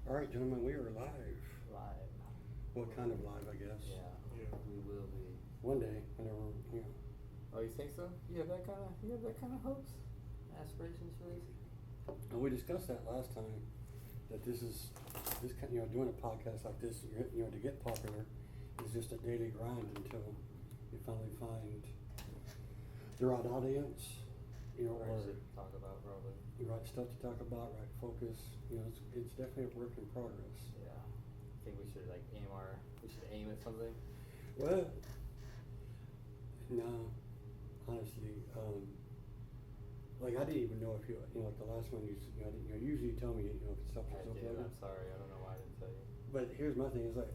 All right, gentlemen, we are live. Live. What kind of live, I guess? Yeah. We will be. One day, whenever, you know. Oh, you think so? You have that kind of hopes, aspirations for this? And we discussed that last time, that this kind, doing a podcast like this, to get popular, is just a daily grind until you finally find the right audience, Or should talk about probably. the right stuff to talk about, right focus. It's definitely a work in progress. Yeah. I think we should aim at something. Well, no, honestly, like I didn't even know if like the last one usually you tell me, if it's something. I did. I'm sorry. I don't know why I didn't tell you. But here's my thing: is like,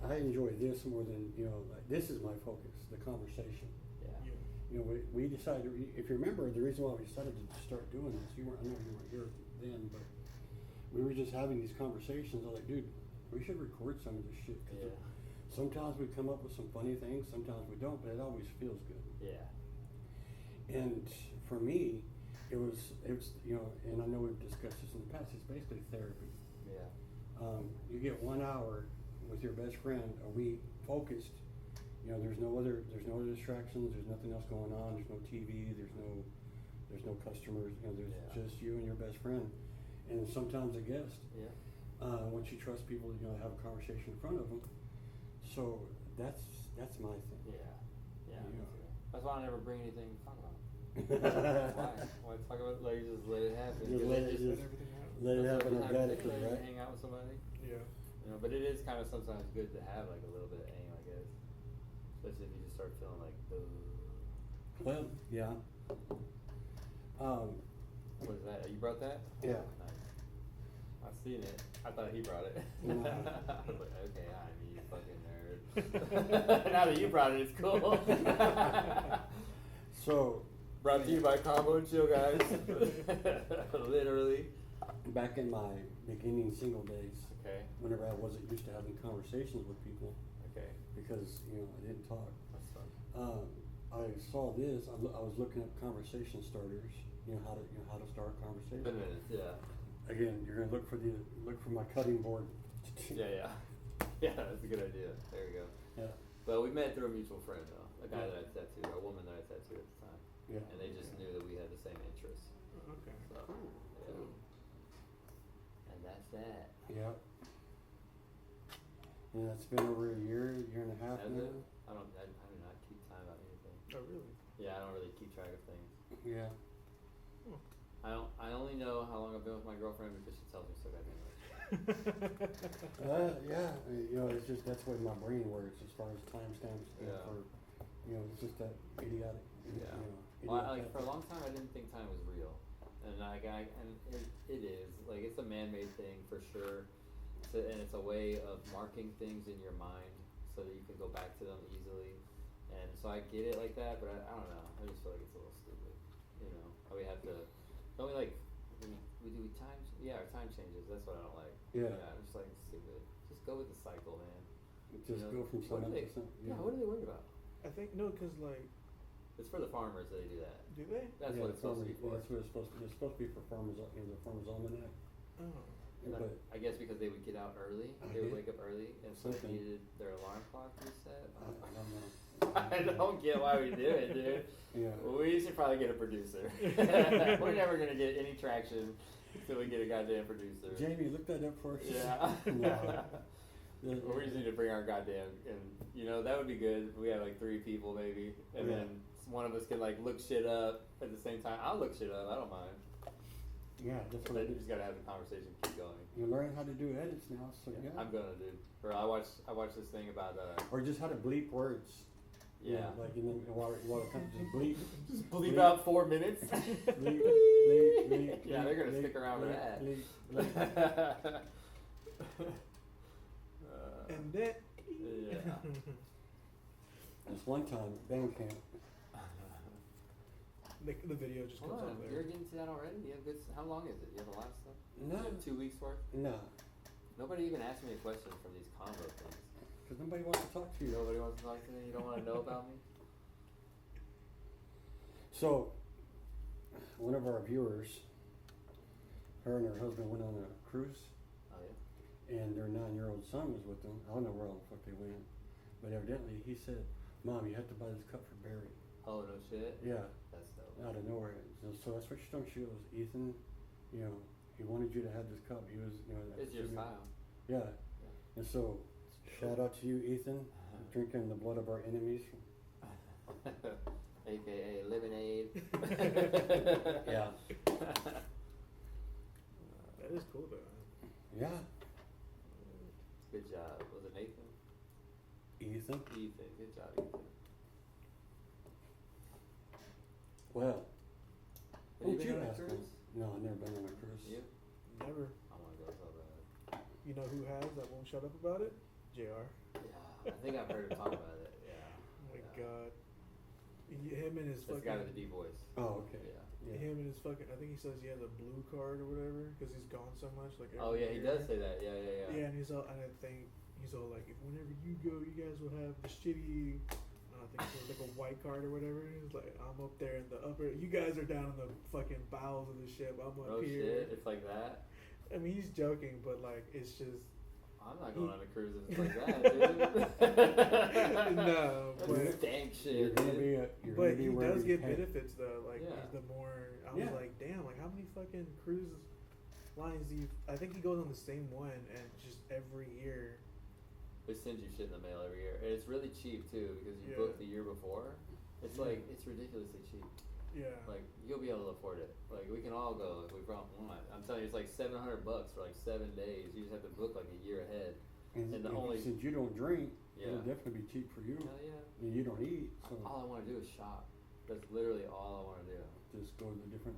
I enjoy this more than like this is my focus, the conversation. Yeah. We decided. If you remember, the reason why we decided to start doing this, I know you weren't here then, but we were just having these conversations. I was like, dude, we should record some of this shit. Yeah. Sometimes we come up with some funny things, sometimes we don't, but it always feels good. Yeah. And for me, it was and I know we've discussed this in the past. It's basically therapy. Yeah. You get 1 hour with your best friend a week, focused. There's no other distractions. There's nothing else going on. There's no TV. There's no customers. There's just you and your best friend, and sometimes a guest. Yeah. Once you trust people, have a conversation in front of them. So that's my thing. Yeah. Yeah. Yeah. That's why I never bring anything to talk about. Why talk about just let it happen? Just let it happen organically, right? Hang out with somebody. Yeah. But it is kind of sometimes good to have like a little bit of aim, I guess. Especially if you just start feeling like, boo. Well, yeah. What is that? You brought that? Yeah. Nice. I've seen it. I thought he brought it. No. I was like, okay, you fucking nerd. Now that you brought it, it's cool. So, brought to you by Combo and Chill, guys. Literally. back in my beginning single days, Okay. whenever I wasn't used to having conversations with people, Okay. because I didn't talk. That's fun. I saw this. I was looking up conversation starters. How to start a conversation. Been a minute, yeah. Again, you're gonna look for my cutting board. Yeah. Yeah, that's a good idea. There we go. Yeah. Well, we met through a mutual friend, though. A guy that I tattooed, or a woman that I tattooed at the time. Yeah. And they just knew that we had the same interests. Okay. So, yeah. And that's that. Yeah. And that's been over a year and a half Has now. it? I do not keep time about anything. Oh, really? Yeah, I don't really keep track of things. Yeah. I only know how long I've been with my girlfriend because she tells me so goddamn much. Yeah. It's just that's the way my brain works as far as timestamps. Yeah. It's just that idiotic. Yeah. Well, for a long time, I didn't think time was real, and it is like it's a man-made thing for sure, and it's a way of marking things in your mind so that you can go back to them easily, and so I get it like that, but I don't know. I just feel like it's a little stupid. How we have to. Don't we like we time? Yeah, our time changes. That's what I don't like. Yeah. I'm just like it's stupid. Just go with the cycle, man. Just go from sun up to sun. Yeah. What are they worried about? I think no, because like, It's for the farmers that they do that. do they? That's what it's supposed to be for. That's what it's supposed to be. It's supposed to be for farmers. The farmers' almanac. Oh. But I guess because they would get out early, I they would get- wake up early, and so they something. needed their alarm clock reset. I don't know. I don't get why we do it, dude. Yeah. We should probably get a producer. We're never gonna get any traction until we get a goddamn producer. Jamie, look that up for us. Yeah. No. We just need to bring our goddamn, and that would be good if we had like 3 people maybe, and Yeah. then one of us can like look shit up at the same time. I'll look shit up. I don't mind. Yeah, that's what I But you do. just gotta have the conversation keep going. You learn how to do edits now, so yeah. I'm gonna do. Or I watched this thing about Or just how to bleep words. yeah. Like while it comes to bleep. Just bleep out 4 minutes. bleep. Yeah, they're gonna bleep, stick around with bleep, that. bleep. And then. Yeah. This one time, band camp. The video just Hold comes on, up you're there. getting to that already? You have good. How long is it? You have a lot of stuff. No. You have 2 weeks worth. No, Nobody even asked me a question from these combo things. because nobody wants to talk to you. Nobody wants to talk to me. You don't want to know about me. So, one of our viewers her and her husband went on a cruise, Oh yeah. and their 9-year-old son was with them. I don't know where all the fuck they went, but evidently he said, "Mom, you have to buy this cup for Barry." Oh no shit. Yeah, That's dope. out of nowhere. So that's what she told me. She goes, "Ethan, you know, he wanted you to have this cup. He was, you know, It's your style. Yeah, and so shout out to you, Ethan, drinking the blood of our enemies." AKA lemonade. Yeah. That is cool though. Yeah, Good job. Was it Nathan? Ethan. Ethan. Good job, Ethan. Well, Have you who'd been you on a ask cruise? him? No, I've never been on a cruise. You? Never. I wanna go so bad. You know who has that won't shut up about it? JR. Yeah. I think I've heard him talk about it. Yeah. Oh my Yeah. god. Him and his That's the guy with the fucking. deep voice. Oh, okay. Yeah. Yeah. Him and his fucking. I think he says he has a blue card or whatever because he's gone so much. Like. Oh every yeah, he year. does say that. Yeah, yeah, yeah. Yeah, and he's all. And I think he's all like, if whenever you go, you guys will have the shitty. I think it's like a white card or whatever. He's like, I'm up there in the upper. You guys are down in the fucking bowels of the ship. I'm up Oh here. shit, it's like that. I mean, he's joking, but like, it's just. I'm not going on a cruise if it's like that, dude. No, That's but- stank You're shit, gonna dude. be you're But gonna be he wherever does you get can. benefits though. Like Yeah. the more I Yeah. was like, damn, like how many fucking cruise lines do you? I think he goes on the same one, and just every year. They send you shit in the mail every year, and it's really cheap too because you Yeah. booked the year before. It's Yeah. like it's ridiculously cheap. Yeah. Like you'll be able to afford it. Like we can all go if we want. I'm telling you, it's like $700 for like 7 days. You just have to book like a year ahead. And, And the if- only- since you don't drink, it'll Yeah. definitely be cheap for you. Hell yeah. And you don't eat, so All I want to do is shop. That's literally all I want to do. just go to the different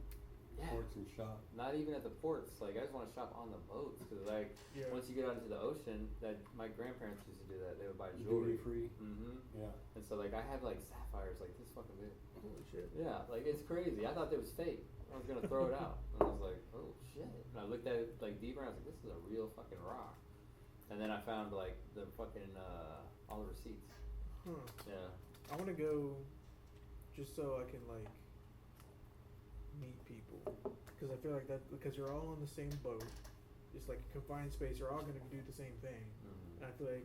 Yeah. ports and shop. Not even at the ports. Like I just want to shop on the boats because like Yeah. once you get out into the ocean, that my grandparents used to do that. They would buy Duty jewelry. free. Mm-hmm. Yeah. And so like I have like sapphires like this fucking big. Holy shit. Yeah, like it's crazy. I thought it was fake. I was gonna throw it out, and I was like, oh shit. And I looked at it like deeper, and I was like, this is a real fucking rock. And then I found like the fucking all the receipts. Huh. Yeah. I want to go, just so I can like meet people, because I feel like that because you're all on the same boat. It's like a confined space. You're all gonna do the same thing. Mm-hmm. And I feel like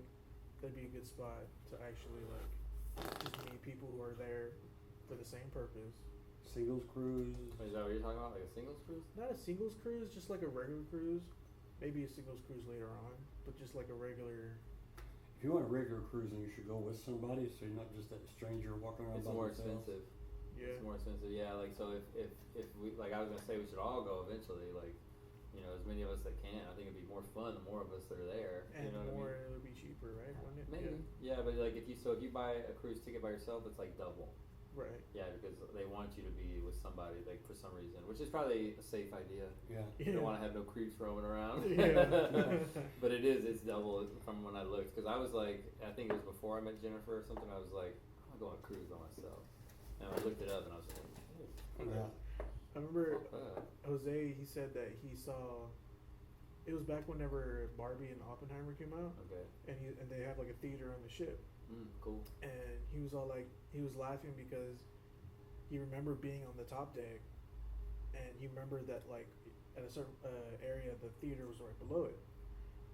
that'd be a good spot to actually like just meet people who are there for the same purpose. Singles cruise. Is that what you're talking about? Like a singles cruise? Not a singles cruise, just like a regular cruise. Maybe a singles cruise later on, but just like a regular. If you want a regular cruising, you should go with somebody, so you're not just that stranger walking around It's by more themselves. expensive. Yeah. It's more expensive. Yeah, like so if we like I was gonna say we should all go eventually. Like, you know, as many of us that can. I think it'd be more fun the more of us that are there. And you know more, what I mean? it would be cheaper, right? Wouldn't it? Maybe. Yeah, but like if you buy a cruise ticket by yourself, it's like double. Yeah. Right. Yeah, because they want you to be with somebody like for some reason, which is probably a safe idea. Yeah. You don't want to have no creeps roaming around. Yeah. But it's double from when I looked because I was like, I think it was before I met Jennifer or something. I was like, I'm gonna go on a cruise by myself, and I looked it up and I was like, shit. Yeah. I remember Fuck. Jose. He said that he saw. It was back whenever Barbie and Oppenheimer came out, Okay. and they have like a theater on the ship, Cool. and he was all like, he was laughing because he remembered being on the top deck, and he remembered that like at a certain area the theater was right below it,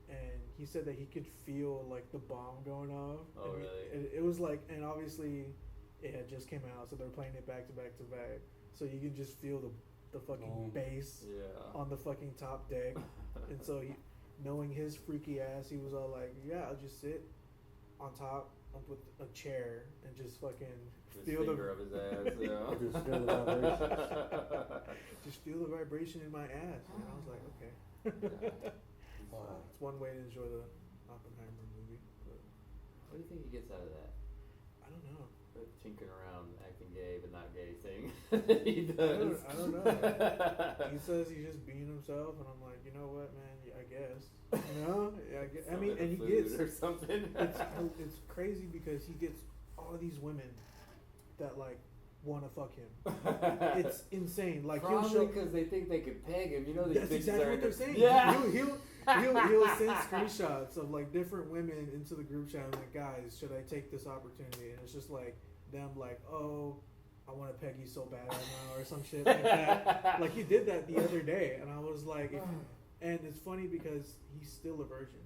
and he said that he could feel like the bomb going off. Oh, and really? It was like, and obviously it had just came out, so they're playing it back to back to back, so you can just feel the fucking Boom. bass Yeah. on the fucking top deck. And so he, knowing his freaky ass, he was all like, yeah, I'll just sit on top with a chair and just fucking His feel finger of his ass. Yeah. Just feel the vibrations. just feel the vibration in my ass. And I was like, okay. Wow. It's one way to enjoy the Oppenheimer movie, but What do you think he gets out of that? I don't know. The tinkering around, acting gay but not gay thing he does. I don't know. He says he's just being himself, and I'm like, you know what, man? Yeah, I guess. You know? Yeah, I Some mean, of and the he food gets. or something. It's crazy because he gets all these women that like want to fuck him. It's insane. Like he'll Probably show. because they think they could peg him. You know these That's bitches exactly are what they're into- saying. Yeah. He'll send screenshots of like different women into the group chat and like, guys, should I take this opportunity? And it's just like them like, oh, I want to peg you so bad right now or some shit like that. Like he did that the other day, and I was like, and it's funny because he's still a virgin.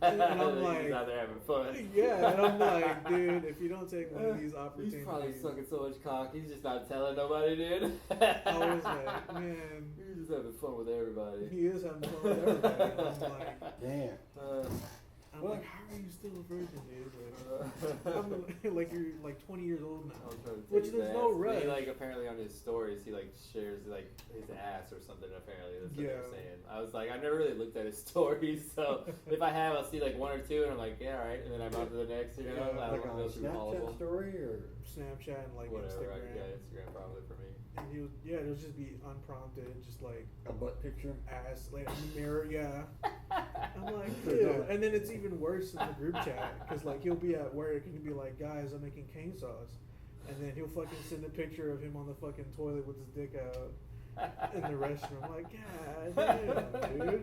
And I'm like, he's out there having fun. yeah, and I'm like, dude, if you don't take one of these opportunities, He's probably sucking so much cock. He's just not telling nobody, dude. I was like, man, He's just having fun with everybody. he is having fun with everybody. And I'm like, Damn. like, how are you still a virgin, dude? Like, like you're like 20 years old now. I'm trying to Which take there's his no ass. rush. He like apparently on his stories he like shares like his ass or something. Apparently that's what they were Yeah. saying. I was like, I've never really looked at his stories, so if I have, I'll see like one or two, and I'm like, yeah, all right, and then I'm on to the next. You know, Yeah, I Like don't on go a through all of Snapchat them. story or? Snapchat and like Whatever. Instagram. Yeah, Instagram probably for me. And he was, yeah, it'll just be unprompted, just like A butt picture? ass, like in the mirror, yeah. I'm like, There's dude. no- And then it's even worse in the group chat, because like he'll be at work and he'll be like, guys, I'm making cane sauce. And then he'll fucking send a picture of him on the fucking toilet with his dick out in the restroom. I'm like, God damn, dude.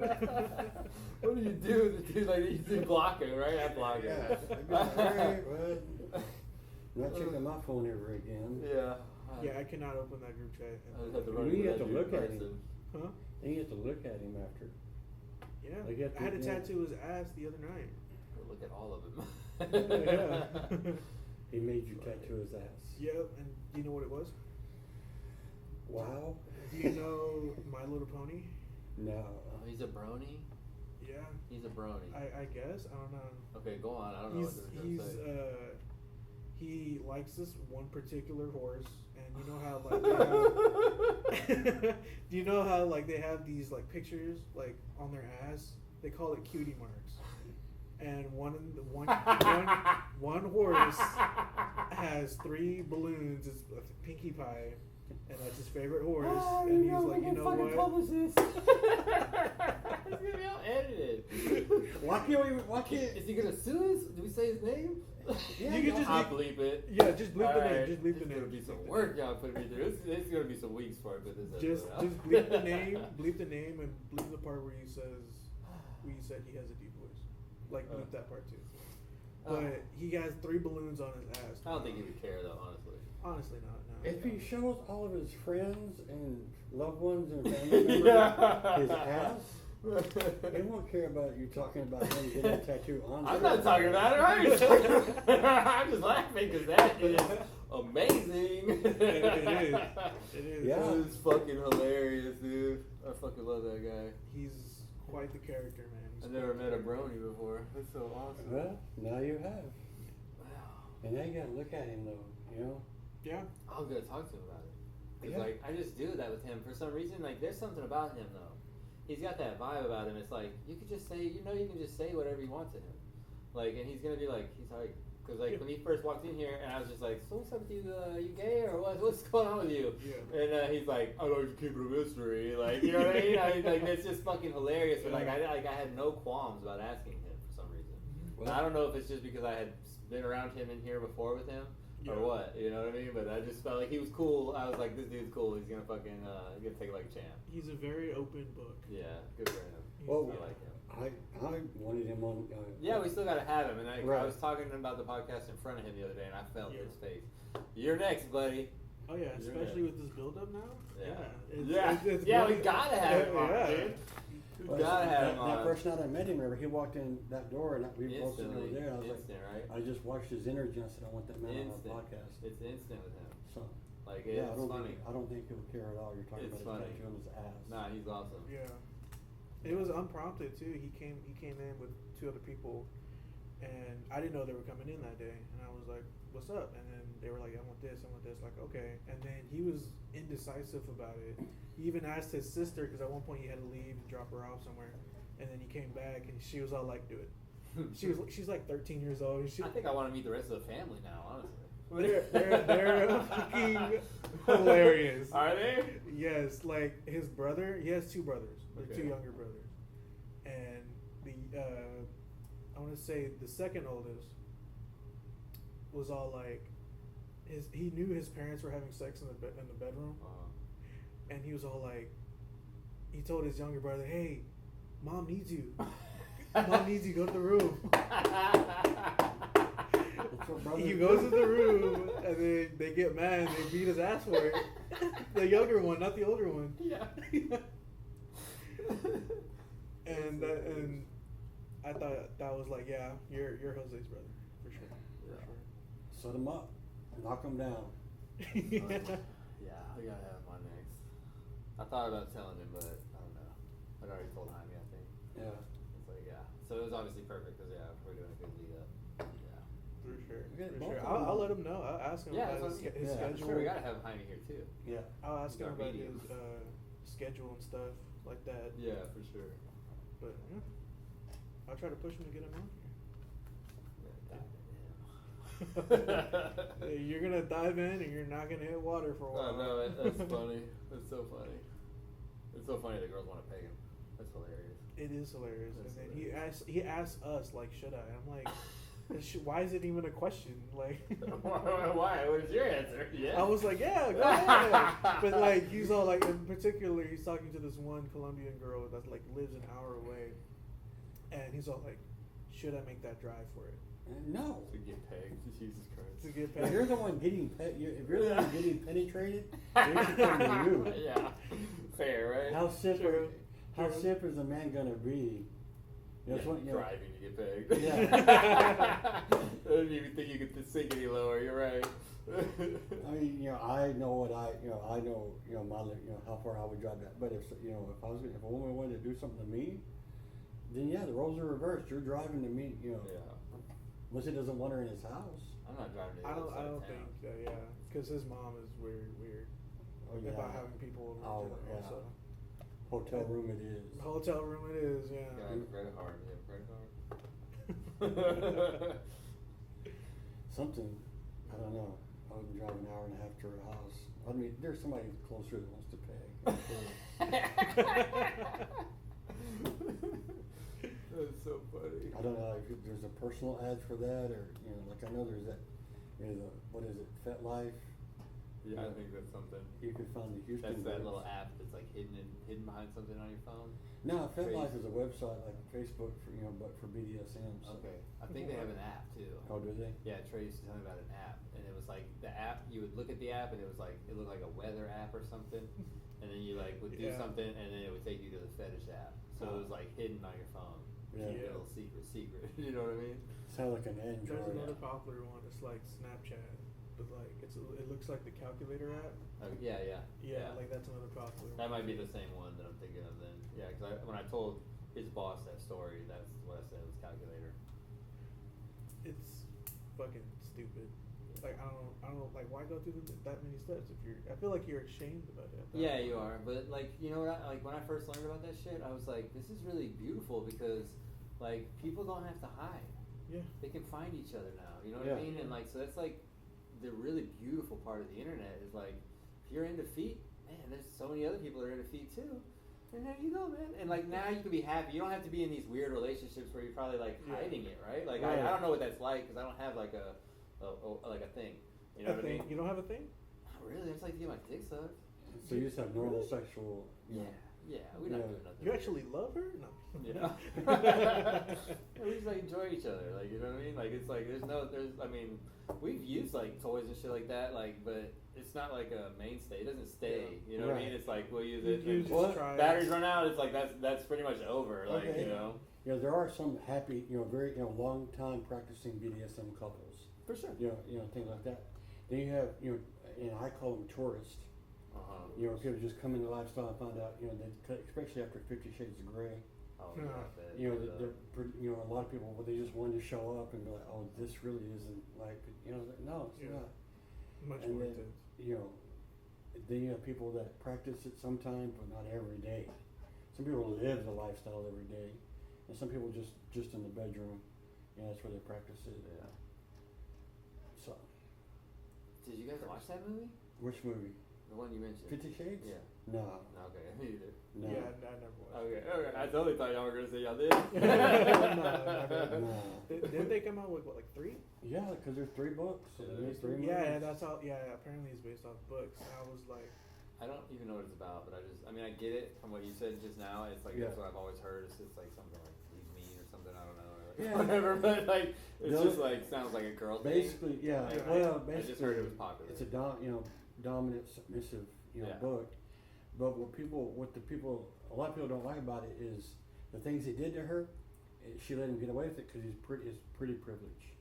What do you do with the dude? Like you do block it, right? I block it. Yeah. I'd be like, all right, well, I'm not checking my phone ever again. Yeah. Yeah, I cannot open that group chat. I just have to run You into have that to dude look in at him. person. Huh? Then you have to look at him after. Yeah. Like you have I had to to- yeah. tattoo his ass the other night. Look at all of them. Yeah. He made you tattoo his ass. Yeah, and do you know what it was? Wow. Do you know My Little Pony? No. Oh, he's a brony? Yeah, He's a brony. I guess. I don't know. Okay, go on. I don't know what they're He's going to say. he likes this one particular horse, and you know how like they have, do you know how like they have these like pictures like on their ass? They call it cutie marks. And one horse has 3 balloons. It's a Pinkie Pie, and that's his favorite horse. And he's like, you know what? Publish this. It's gonna be all edited. Why can't Is he gonna sue us? Do we say his name? Yeah, You can just I'll leave- bleep it. Yeah, just bleep the name. Alright, Just bleep the it's name. gonna be Just some bleep the work name. y'all put me through. It's gonna be some weeks for it, but this Just bleep the name. Bleep the name and bleep the part where he said he has a deep voice. Like bleep that part too. But he has 3 balloons on his ass. I don't think he would care though, honestly. Honestly, not. No. if he shows all of his friends and loved ones and family members his ass, they won't care about you talking about him getting a tattoo on. I'm there. not talking about it, right? I'm just laughing because that is amazing. It is. It is. Yeah. It's fucking hilarious, dude. I fucking love that guy. He's quite the character, man. He's I never quite met a the character. brony before. That's so awesome. Well, now you have. Wow. And now you gotta look at him though, you know? Yeah. I'm gonna talk to him about it. Cause Yeah. like I just do that with him for some reason. Like there's something about him though. He's got that vibe about him. It's like you could just say, you can just say whatever you want to him. Like, and he's gonna be like, he's like, cause like Yeah. when he first walked in here, and I was just like, so what's up with you? You gay or what? What's going on with you? Yeah. And he's like, I like to keep it a mystery. Like, you know what I mean? Like it's just fucking hilarious. But like I had no qualms about asking him for some reason. Well- And I don't know if it's just because I had been around him in here before with him. Yeah. Or what, you know what I mean? But I just felt like he was cool. I was like, this dude's cool. He's gonna fucking, he's gonna take it like a champ. He's a very open book. Yeah, good for him. Well, I like him. I wanted him on. Yeah, we still gotta have him. And I Right. was talking to him about the podcast in front of him the other day, and I felt Yeah. his face. You're next, buddy. Oh yeah, You're especially right. with this build up now. Yeah. It's Yeah, we great. gotta have him on, Yeah. dude. We Well, gotta have him that on. first night I met him, remember, he walked in that door and we both sitting over Instantly. there. And I was Instant, right? like, I just watched his energy and I said, I want that man on Instant. our podcast. It's instant with him. So, Like, yeah, it's funny. I don't think he'll care at all. You're talking It's about funny. his tattoo on his ass. Nah, he's awesome. Yeah. It was unprompted too. He came in with 2 other people, and I didn't know they were coming in that day. And I was like, "What's up?" And then they were like, "I want this, I want this." Like, okay. And then he was indecisive about it. He even asked his sister because at one point he had to leave and drop her off somewhere, and then he came back and she was all like, "Do it." She's like 13 years old. And she, I think I want to meet the rest of the family now, honestly. they're fucking hilarious. Are they? Yes, like his brother. He has 2 brothers, like Okay. 2 younger brothers, and the I want to say the second oldest was all like, he knew his parents were having sex in the bedroom, and he was all like, he told his younger brother, "Hey, mom needs you. Mom needs you. Go to the room." That's what brothers He do. goes to the room, and then they get mad and they beat his ass for it. The younger one, not the older one. Yeah. And I thought that was like, yeah, you're Jose's brother for sure. Yeah. Set him up, knock him down. Yeah, we gotta have him on next. I thought about telling him, but I don't know. I'd already told Jaime, I think. Yeah. It's like, yeah. So it was obviously perfect because, yeah, we're doing a good lead up. Yeah. For sure. Okay, For both sure. of them. I'll let him know. I'll ask him Yeah, about that's his, what I'm- his yeah, for schedule. Sure, we gotta have Jaime here too. Yeah. I'll ask him Our about meetings. his schedule and stuff like that. Yeah, for sure. But yeah, I'll try to push him to get him on here. You're gonna dive in and you're not gonna hit water for a while. Oh, no, that's funny. That's so funny. It's so funny that girls want to peg him. That's hilarious. It is hilarious. That's and then hilarious. he asked us like, should I? I'm like, why is it even a question? Like, Why? What was your answer? Yeah. I was like, yeah, go ahead. But like, he's all like, in particular, he's talking to this one Colombian girl that like lives an hour away, and he's all like, should I make that drive for it No. To get pegged. Jesus Christ. to get If paid? you're the one getting if you're the one getting penetrated, they should come to you. Yeah. Fair, right? How simple? True. How True. simple is a man gonna be? That's Yeah, what you know. driving to get pegged. Yeah. I didn't even think you could sink any lower. You're right. I mean, I know what I know, how far I would drive that. But if if a woman wanted to do something to me, then yeah, the roles are reversed. You're driving to me, Yeah. unless he doesn't want her in his house. I'm not driving to the I other don't side of think town. that, yeah, because his mom is weird Oh yeah. about having people over. Oh, to yeah. So. Hotel room it is. Hotel room it is, yeah. Yeah, I have a credit card. You have a credit card? Something, I don't know. I wouldn't drive an hour and a half to her house. I mean, there's somebody closer that wants to pay. That's so funny. I don't know if there's a personal ad for that, or like I know there's that. What is it? FetLife. Yeah, I think that's something. You could find the Houston. That's that Birds. little app that's like hidden behind something on your phone. No, FetLife Crazy. is a website like Facebook for but for BDSM. So. Okay, I think they have an app too. Oh, do they? Yeah, Trey used to tell me about an app, and it was like the app. You would look at the app, and it was like it looked like a weather app or something, and then you like would do Yeah. something, and then it would take you to the fetish app. So it was like hidden on your phone. Yeah. Keep it a little secret. You know what I mean? Sound like an There's Android. another popular one. It's like Snapchat, but like it looks like the calculator app. Yeah. Yeah, like that's another popular one. That might be the same one that I'm thinking of then. Yeah, because when I told his boss that story, that's what I said was calculator. It's fucking stupid. Like I don't like why go through that many steps if I feel like you're ashamed about it. Yeah, you are. But like, you know what? Like when I first learned about that shit, I was like, this is really beautiful because like people don't have to hide. Yeah. They can find each other now. You know what Yeah. I mean? And like, so that's like the really beautiful part of the internet is like, if you're into feet, man, there's so many other people that are into feet too. And there you go, man. And like now you can be happy. You don't have to be in these weird relationships where you're probably like Yeah. hiding it, right? Like Right. I don't know what that's like because I don't have like a thing. You know A what I thing. mean? You don't have a thing? Not really. I just like to get my dick sucked. So you just have normal Really? sexual. Yeah, we're not Yeah. doing nothing. You actually love her? No. Yeah. We just like enjoy each other, like you know what I mean. Like it's like I mean, we've used like toys and shit like that, like but it's not like a mainstay. It doesn't stay. You know what I mean? Right. It's like we'll use You it. just and try it. batteries run out. It's like that's pretty much over. Like Okay. you know, There are some happy, very, long time practicing BDSM couples. for sure. Things like that. Then you have, and I call them tourists. People just come in the lifestyle and find out, especially after 50 Shades of Grey. Oh Yeah. yeah. A lot of people, they just wanted to show up and be like, oh, this really isn't like, no, it's Yeah. not. Much And more then, intense. Then you have people that practice it sometimes, but not every day. Some people live the lifestyle every day, and some people just in the bedroom, that's where they practice it. Yeah. So, Did you guys watch that movie? which movie? The one you mentioned. 50 Shades? Yeah. No, Okay, me either. no. Yeah, I never watched. Okay. I totally thought y'all were gonna say y'all did. No. No. Didn't they come out with what, like 3? Yeah, because there's 3 books. Yeah, and there's there's 3 Yeah, movies. that's how. Yeah, apparently it's based off books. And I was like, I don't even know what it's about, but I mean, I get it from what you said just now. It's like Yeah. that's what I've always heard. It's just like something like leave me or something. I don't know. Yeah. whatever. But like, it's No, just like sounds like a girl thing. Basically, yeah. Anyway, Well, I basically, just heard it was popular. it's a dominant, submissive, Yeah. book. But a lot of people don't like about it is the things he did to her. She let him get away with it because he's pretty privileged,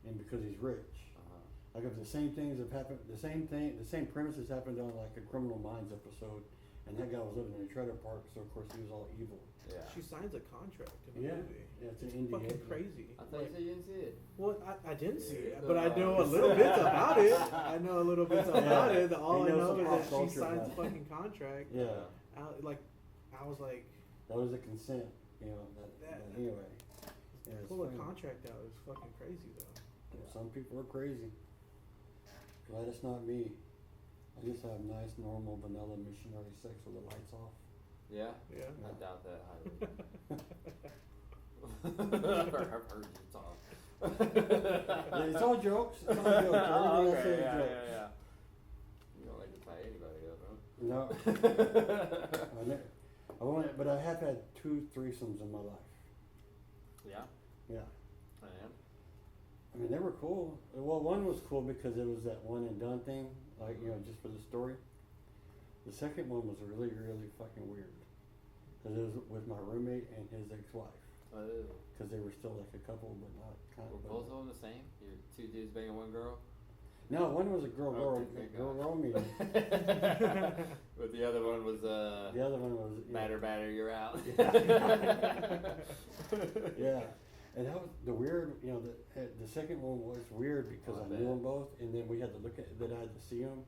and because he's rich. Uh-huh. Like if the same things have happened, the same premises happened on like a Criminal Minds episode, and that guy was living in a trailer park, so of course he was all evil. Yeah. She signs a contract in the Yeah, movie. yeah, it's an It's NDA. fucking crazy. I thought you said you didn't see it. Well, I didn't see it, Yeah. but I know a little bit about it. I know a little bit about it. All He I knows know some is pop that she culture signs a about it. fucking contract. Yeah, I was like, that was a consent. That anyway. Yeah, it's pull a funny. contract out. It's fucking crazy though. Some people are crazy. Glad it's not me. I just have nice, normal, vanilla missionary sex with the lights off. Yeah. Yeah. I doubt that highly. I've heard you talk. Yeah, it's all jokes. It's all jokes. Oh, Everything I say okay, is yeah, jokes. yeah, yeah. You don't like to tie anybody up, huh? No. But I have had 2 threesomes in my life. Yeah, Yeah. I am. I mean, they were cool. Well, one was cool because it was that one and done thing, like, just for the story. The second one was really, really fucking weird. Because it was with my roommate and his ex-wife. Because they were still like a couple, but not kind Were of. both of them the same? You're 2 dudes banging one girl? No, one was a girl thank girl God. meeting. But the other one was The other one was batter, you're out. Yeah, and that was the weird. The second one was weird because I I bet. knew them both, and then we had to look at that. I had to see them.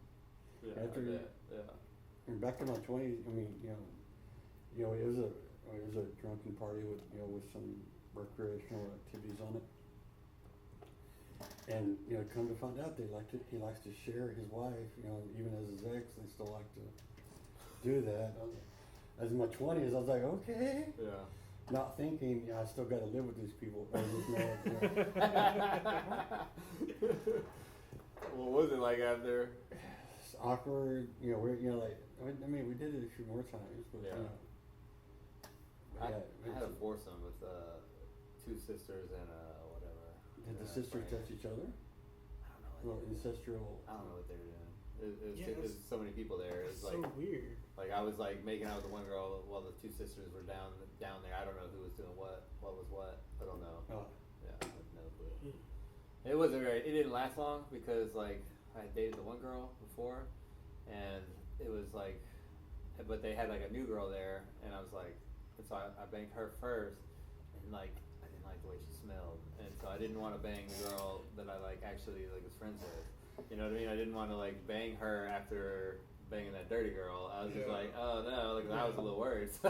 Yeah, After I you- bet, yeah. And back in my 20s, I mean, it was a drunken party with with some recreational activities on it. And come to find out, he likes to share his wife. Even as his ex, they still like to do that. As in my 20s, I was like, okay. Yeah. Not thinking, I still got to live with these people. Or this man, What was it like after? It's awkward. We did it a few more times, but Yeah. but I yeah, had a foursome with 2 sisters and whatever. did the Yeah, sisters friend. touch each other? I don't know. Well, ancestral. I don't know what they were doing. It Yeah, was so many people there. It It's was so like weird. I was like making out with the one girl while the 2 sisters were down there. I don't know who was doing what was what. I don't know. Oh, Yeah, I have no clue. It wasn't very. It didn't last long because I had dated the one girl before, and it was but they had a new girl there, and I was like, and so I banged her first, and I didn't like the way she smelled, and so I didn't want to bang the girl that I actually was friends with. You know what I mean? I didn't want to bang her after banging that dirty girl. I was just Yeah. like, oh no, I was a little worried. So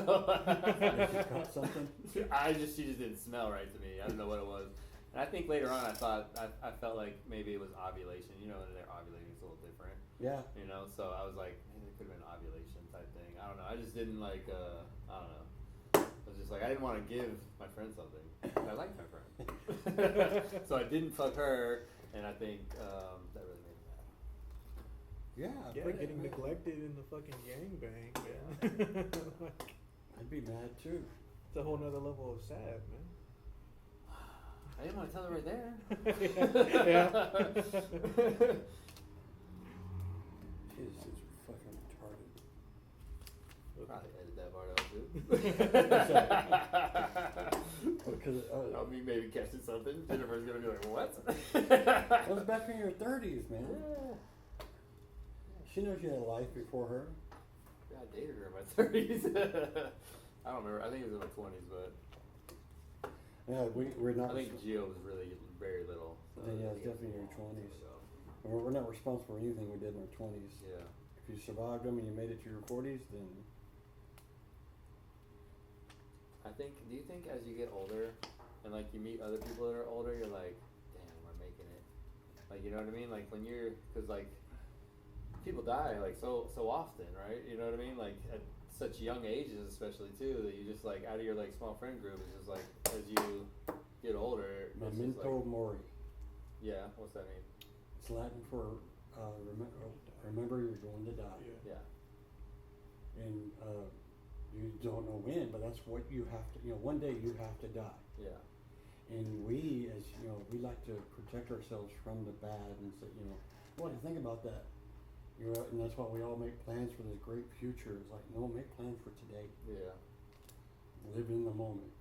did she caught something? she just didn't smell right to me. I don't know what it was. And I think later on I felt like maybe it was ovulation. When they're ovulating, it's a little different. Yeah. So I was like, maybe it could have been ovulation type thing. I don't know. I just didn't I don't know. I was just I didn't want to give my friend something. I liked my friend. So I didn't fuck her, and I think that really made me mad. Yeah. Yeah, but- getting neglected in the fucking gangbang, man. I'd be mad too. It's a whole nother level of sad, man. I didn't want to tell her right there. Yeah. Kids are fucking retarded. We'll probably edit that part out too. Because Me maybe catching something. Jennifer's gonna be like, what? that was back in your 30s, man. She knows you had a life before her. Yeah, I dated her in my 30s. I don't remember. I think it was in my 20s, but Yeah, we're not. I think Gio was really very little. So Yeah, it's I think definitely in your a long 20s. time ago. We're not responsible for anything we did in our 20s. Yeah. If you survived them and you made it to your 40s, then Do you think as you get older and you meet other people that are older, you're like, damn, we're making it. You know what I mean? When you're, because people die so often, right? You know what I mean? At such young ages, especially too, that you just out of your small friend group, it's just as you get older, it's just memento mori. yeah, what's that mean? It's Latin for remember you're going to die. Yeah. Yeah, And you don't know when, but that's what you have to. One day you have to die. yeah, And we, as you know, we like to protect ourselves from the bad and say, you know, what do you think about that? You know, and that's why we all make plans for this great future. It's like, no, make plans for today. Yeah. Live in the moment.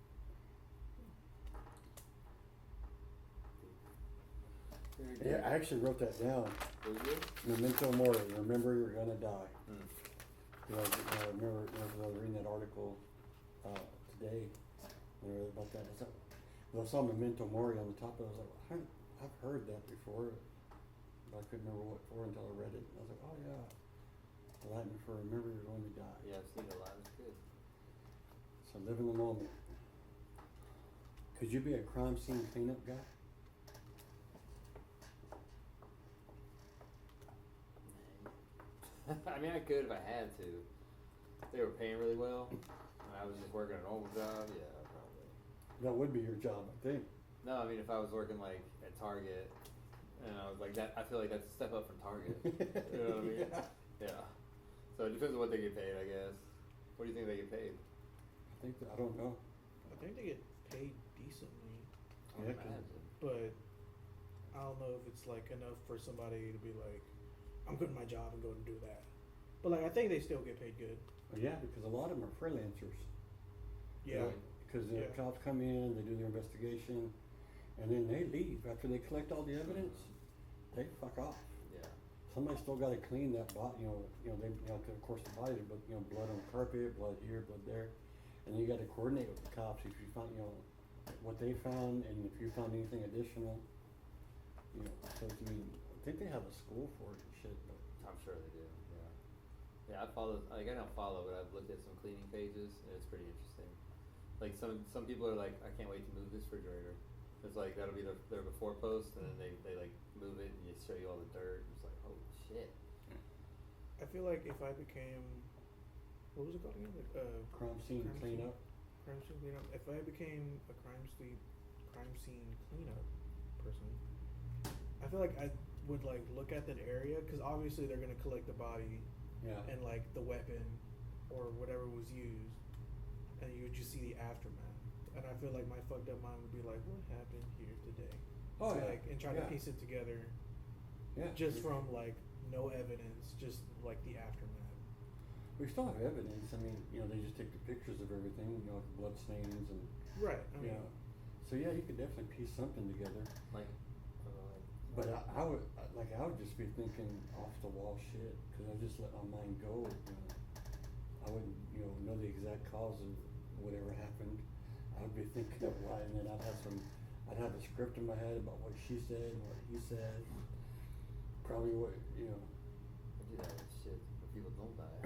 Very Yeah, good. I actually wrote that down. Was it? Memento mori. Remember, you're gonna die. Mm. You know, I remember I was reading that article today about that. I saw memento mori on the top of it. I was like, I've heard that before, but I couldn't remember what for until I read it. I was like, oh yeah, Latin for remember you're going to die. Yeah, I've seen it a lot. It's good. So live in the moment. Could you be a crime scene cleanup guy? I mean, I could if I had to. If they were paying really well, and I was just working a normal job, yeah, probably. That would be your job, I think. No, I mean, if I was working like at Target, and I was like that, I feel like that's a step up from Target. You know what I mean? Yeah. So it depends on what they get paid, I guess. What do you think they get paid? I don't know. I think they get paid decently, I Yeah, would imagine. but I don't know if it's like enough for somebody to be like, I'm quitting my job and going to do that. But like, I think they still get paid good. Well, yeah, because a lot of them are freelancers. Yeah. Really? Because the Yeah. cops come in, they do their investigation, and then they leave after they collect all the evidence. They fuck off. Yeah. Somebody still got to clean that body. They, 'cause of course the bodies, but blood on the carpet, blood here, blood there, and you got to coordinate with the cops if you find, what they found, and if you found anything additional. So I think they have a school for it and shit. But I'm sure they do. Yeah. Yeah, I follow. Like I don't follow, but I've looked at some cleaning pages, and it's pretty interesting. Like some people are like, I can't wait to move this refrigerator. It's like that'll be their before post, and then they like move it and you show you all the dirt. It's like, holy shit. I feel like if I became, what was it called again? Like, crime scene cleanup. crime scene cleanup. If I became a crime scene cleanup person, I feel like I would like look at that area because obviously they're gonna collect the body Yeah. and like the weapon or whatever was used, and you would just see the aftermath. And I feel like my fucked up mind would be like, what happened here today? Oh, So, yeah. like, and try to Yeah. piece it together Yeah. just from like no evidence, just like the aftermath. We still have evidence. I mean, they just take the pictures of everything, the blood stains and Right. I mean, So yeah, you could definitely piece something together. Like, But I would just be thinking off the wall shit because I just let my mind go. I wouldn't know the exact cause of whatever happened. I would be thinking of why, and then I'd have a script in my head about what she said and what he said. Probably what I do that with shit, but people don't die.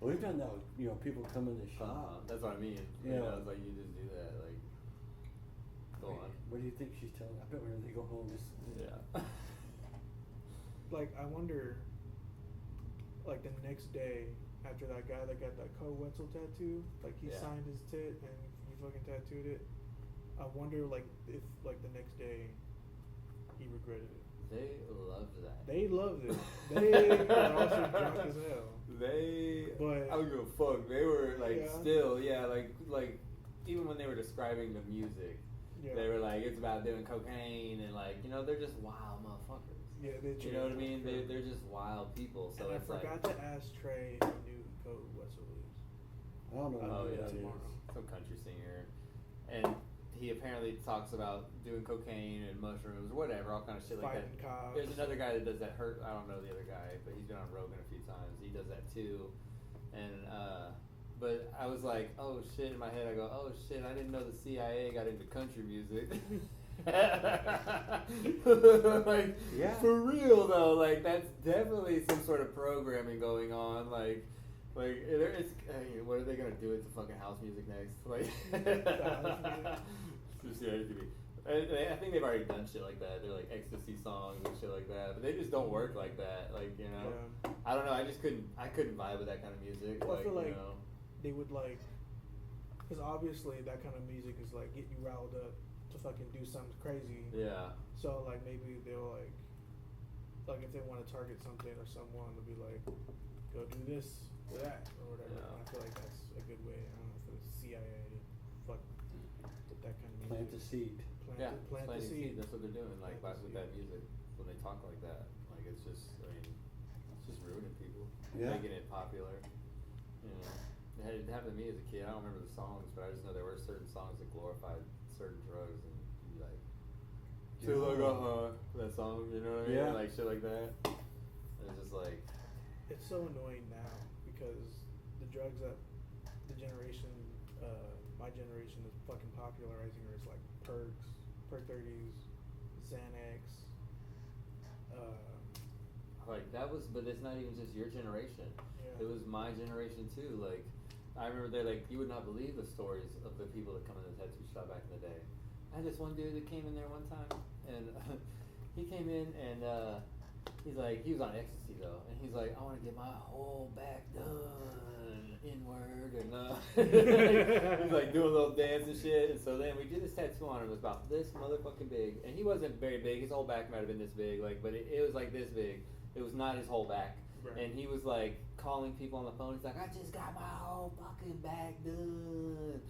Well, we've done that with people come in the shop. That's what I mean. Yeah. It's like you just do that. Like, go on. What do you think she's telling? I bet when they go home, just Yeah. like I wonder, like the next day after that guy that got that Cole Wetzel tattoo, like he Yeah. signed his tit and he fucking tattooed it. I wonder like if like the next day he regretted it. They loved that. They loved it. They were also drunk as hell. I don't give a fuck. They were like, Yeah. still, yeah, like even when they were describing the music, Yeah. they were like, it's about doing cocaine and like, they're just wild motherfuckers. Yeah, they You know what I mean? tripped. They're just wild people. So And I it's like, forgot to ask Trey if he knew who Cole Wetzel is. I don't know. oh who yeah, that is. tomorrow. some country singer, and he apparently talks about doing cocaine and mushrooms, whatever, all kind of shit like Fighting that. cops. There's another guy that does that. I don't know the other guy, but he's been on Rogan a few times. He does that too, and but I was like, oh shit. In my head, I go, oh shit. I didn't know the CIA got into country music. Like, Yeah. for real though, like that's definitely some sort of programming going on. Like it's what are they gonna do with the fucking house music next? Like, just TV. I think they've already done shit like that. They're like ecstasy songs and shit like that, but they just don't work like that. Like Yeah. I don't know. I couldn't vibe with that kind of music. Well, I feel like you know. they would like, because obviously that kind of music is like getting you riled up to fucking do something crazy. Yeah. So like maybe they'll like if they want to target something or someone, they'll be like, go do this or that or whatever. Yeah. And I feel like that's a good way. I don't know, for the CIA to plant the seed. Yeah, plant the planting seed. seed. That's what they're doing. Like Plant the with seed. that music, when they talk like that, like it's just, I mean, it's just ruining people, Yeah. making it popular. You know, it happened to me as a kid. I don't remember the songs, but I just know there were certain songs that glorified certain drugs, and you'd be like, feel like that song, you know what I mean? Yeah. Like shit like that. And it's just like, It's so annoying now because the drugs that the generation, my generation is fucking popularizing are like perks, perk 30s, Xanax. like that was, but it's not even just your generation. Yeah. It was my generation too. Like, I remember they like, you would not believe the stories of the people that come in the tattoo shop back in the day. I had this one dude that came in there one time, and he came in and he's like, he was on ecstasy though, and he's like, I want to get my whole back done inward, and he's like doing a little dance and shit. And so then we did this tattoo on him. It was about this motherfucking big, and he wasn't very big. His whole back might have been this big, like, but it was like this big. It was not his whole back. Right. And he was like calling people on the phone. He's like, I just got my whole fucking back done.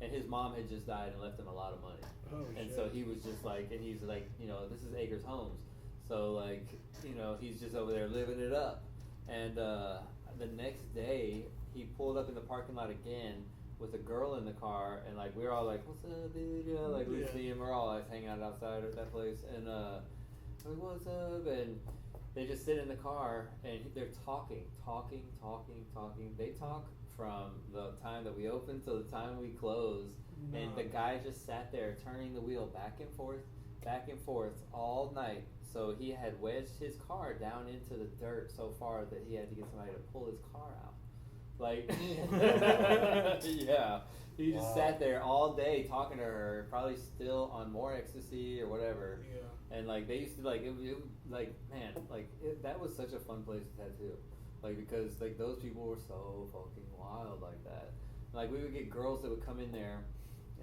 And his mom had just died and left him a lot of money. Oh, And shit. so he was just like, and he's like, you know, this is Acres Homes. So like, you know, he's just over there living it up. And the next day, he pulled up in the parking lot again with a girl in the car. And like, we were all like, what's up, dude? You know, like we Yeah. see him, we're all like hanging out outside at that place. And like, what's up? And they just sit in the car and they're talking. They talk from the time that we opened till the time we closed. And the No. guy just sat there turning the wheel back and forth all night. So he had wedged his car down into the dirt so far that he had to get somebody to pull his car out. Like, yeah. He just Wow. sat there all day talking to her, probably still on more ecstasy or whatever. Yeah. And like they used to like it like man like that was such a fun place to tattoo, like because like those people were so fucking wild like that. Like we would get girls that would come in there,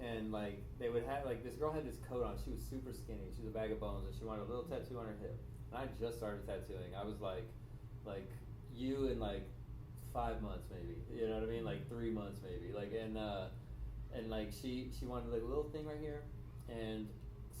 and like they would have like this girl had this coat on. She was super skinny. She was a bag of bones, and she wanted a little tattoo on her hip. And I just started tattooing. I was like you in like 5 months maybe. You know what I mean? Like 3 months maybe. Like and like she wanted like a little thing right here, and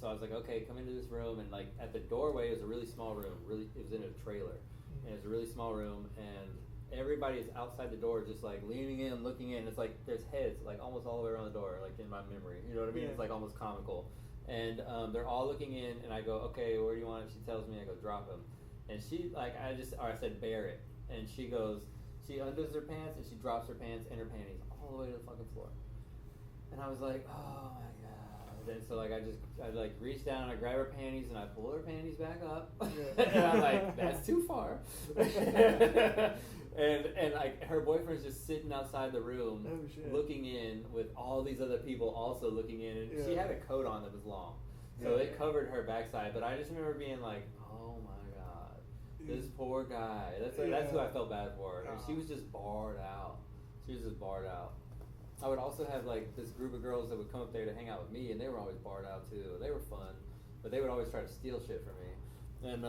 so I was like, okay, come into this room, and like at the doorway is a really small room. It was in a trailer, and it's a really small room, and everybody is outside the door, just like leaning in, looking in. It's like there's heads like almost all the way around the door, like in my memory. You know what I mean? Yeah. It's like almost comical, and they're all looking in, and I go, okay, where do you want it? She tells me, I go, drop him, and she like I said, bear it, and she goes, she undoes her pants and she drops her pants and her panties all the way to the fucking floor, and I was like, oh my god. And so like I like reach down and I grab her panties and I pull her panties back up. Yeah. And I'm like, that's too far. and like her boyfriend's just sitting outside the room Oh, shit. looking in with all these other people also looking in, and she Yeah. had a coat on that was long. So Yeah. it covered her backside, but I just remember being like, oh my god, this poor guy. That's who I felt bad for. And she was just barred out. I would also have like this group of girls that would come up there to hang out with me, and they were always barred out too. They were fun, but they would always try to steal shit from me, and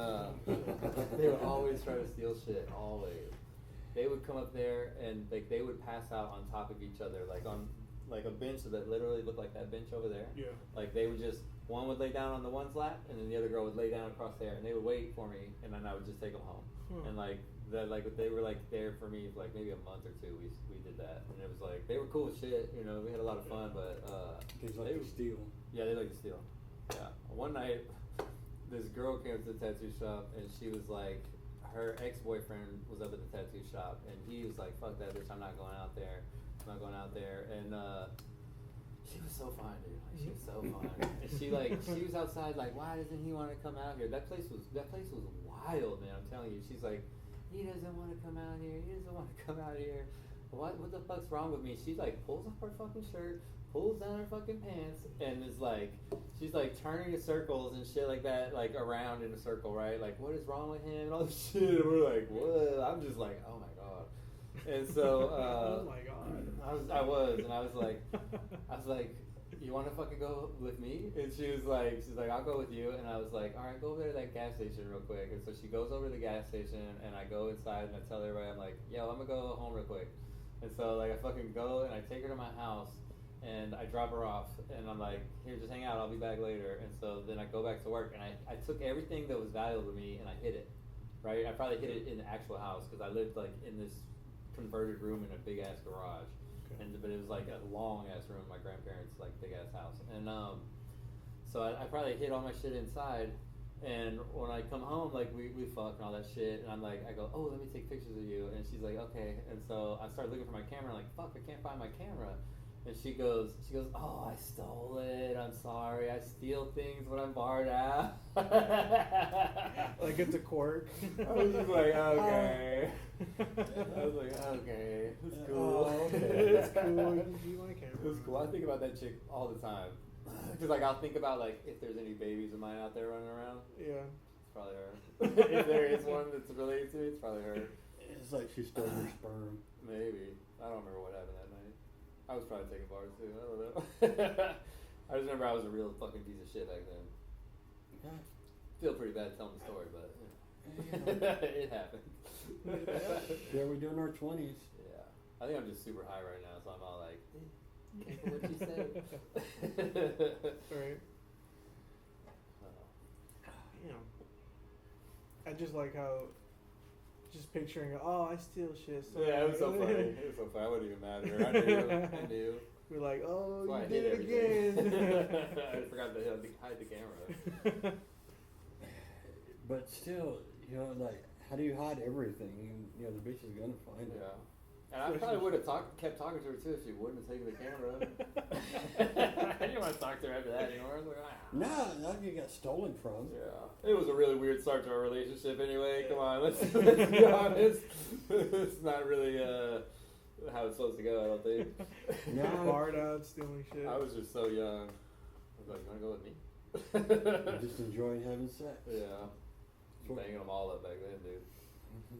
they would always try to steal shit. Always, they would come up there and like they would pass out on top of each other, like on like a bench that literally looked like that bench over there. Yeah. Like they would just one would lay down on the one's lap, and then the other girl would lay down across there, and they would wait for me, and then I would just take them home, and like. They were like there for me for like maybe a month or two. We did that, and it was like they were cool as shit. You know, we had a lot of fun, but Kids like to steal. yeah, they like to steal. Yeah. One night, this girl came to the tattoo shop, and she was like, her ex-boyfriend was up at the tattoo shop, and he was like, "Fuck that bitch, I'm not going out there. And she was so fine, dude. Like, she was so fine. And she was outside like, why doesn't he want to come out here? That place was wild, man. I'm telling you. She's like, he doesn't want to come out here. What the fuck's wrong with me? She like pulls up her fucking shirt, pulls down her fucking pants, and is like, she's like turning in circles and shit like that, like around in a circle, right? Like, what is wrong with him and all this shit. And we're like, what? I'm just like, oh my god. And so Oh my god. I was like, you want to fucking go with me? And she's like, I'll go with you. And I was like, all right, go over there to that gas station real quick. And so she goes over to the gas station, and I go inside and I tell everybody, I'm like, yo, I'm gonna go home real quick. And so like I fucking go and I take her to my house, and I drop her off, and I'm like, here, just hang out, I'll be back later. And so then I go back to work, and I took everything that was valuable to me, and I hid it, right? I probably hid it in the actual house, because I lived, like, in this converted room in a big-ass garage. Okay. But it was, like, a long-ass room, my grandparents', like, big-ass house. And, so I probably hid all my shit inside, and when I come home, like, we fuck and all that shit, and I'm like, I go, oh, let me take pictures of you, and she's like, okay. And so I started looking for my camera, and I'm like, fuck, I can't find my camera. And she goes, oh, I stole it, I'm sorry, I steal things when I'm barred out. Like it's a quirk. I was just like, okay. I was like, okay, it's cool. Oh, okay. It's cool. You can see my camera. It was cool. I think about that chick all the time. Because, like, I'll think about, like, if there's any babies of mine out there running around. Yeah. It's probably her. If there is one that's related to me, it's probably her. It's like she stole your sperm. Maybe. I don't remember what happened that night. I was probably taking bars, too. I don't know. I just remember I was a real fucking piece of shit back then. Yeah. Feel pretty bad telling the story, but it happened. Yeah, we're doing our 20s. Yeah. I think I'm just super high right now, so I'm all like, careful what you say. Right. Damn. I just like how, just picturing, oh, I steal shit. So Yeah, it was so funny. It was so funny. I wouldn't even matter. I knew. I knew. We're like, oh, That's why you I did hid it everything. again. I forgot to hide the camera. But still, you know, like, how do you hide everything? You know, the bitch is gonna find it. Yeah. And I probably would have kept talking to her too if she wouldn't have taken the camera. I didn't want to talk to her after that anymore. I was like, ah. No, you got stolen from. Yeah. It was a really weird start to our relationship anyway. Come on, let's be honest. It's not really how it's supposed to go, I don't think. No. Barred out, stealing shit. I was just so young. I was like, you want to go with me? I'm just enjoying having sex. Yeah. Banging them all up back then, dude.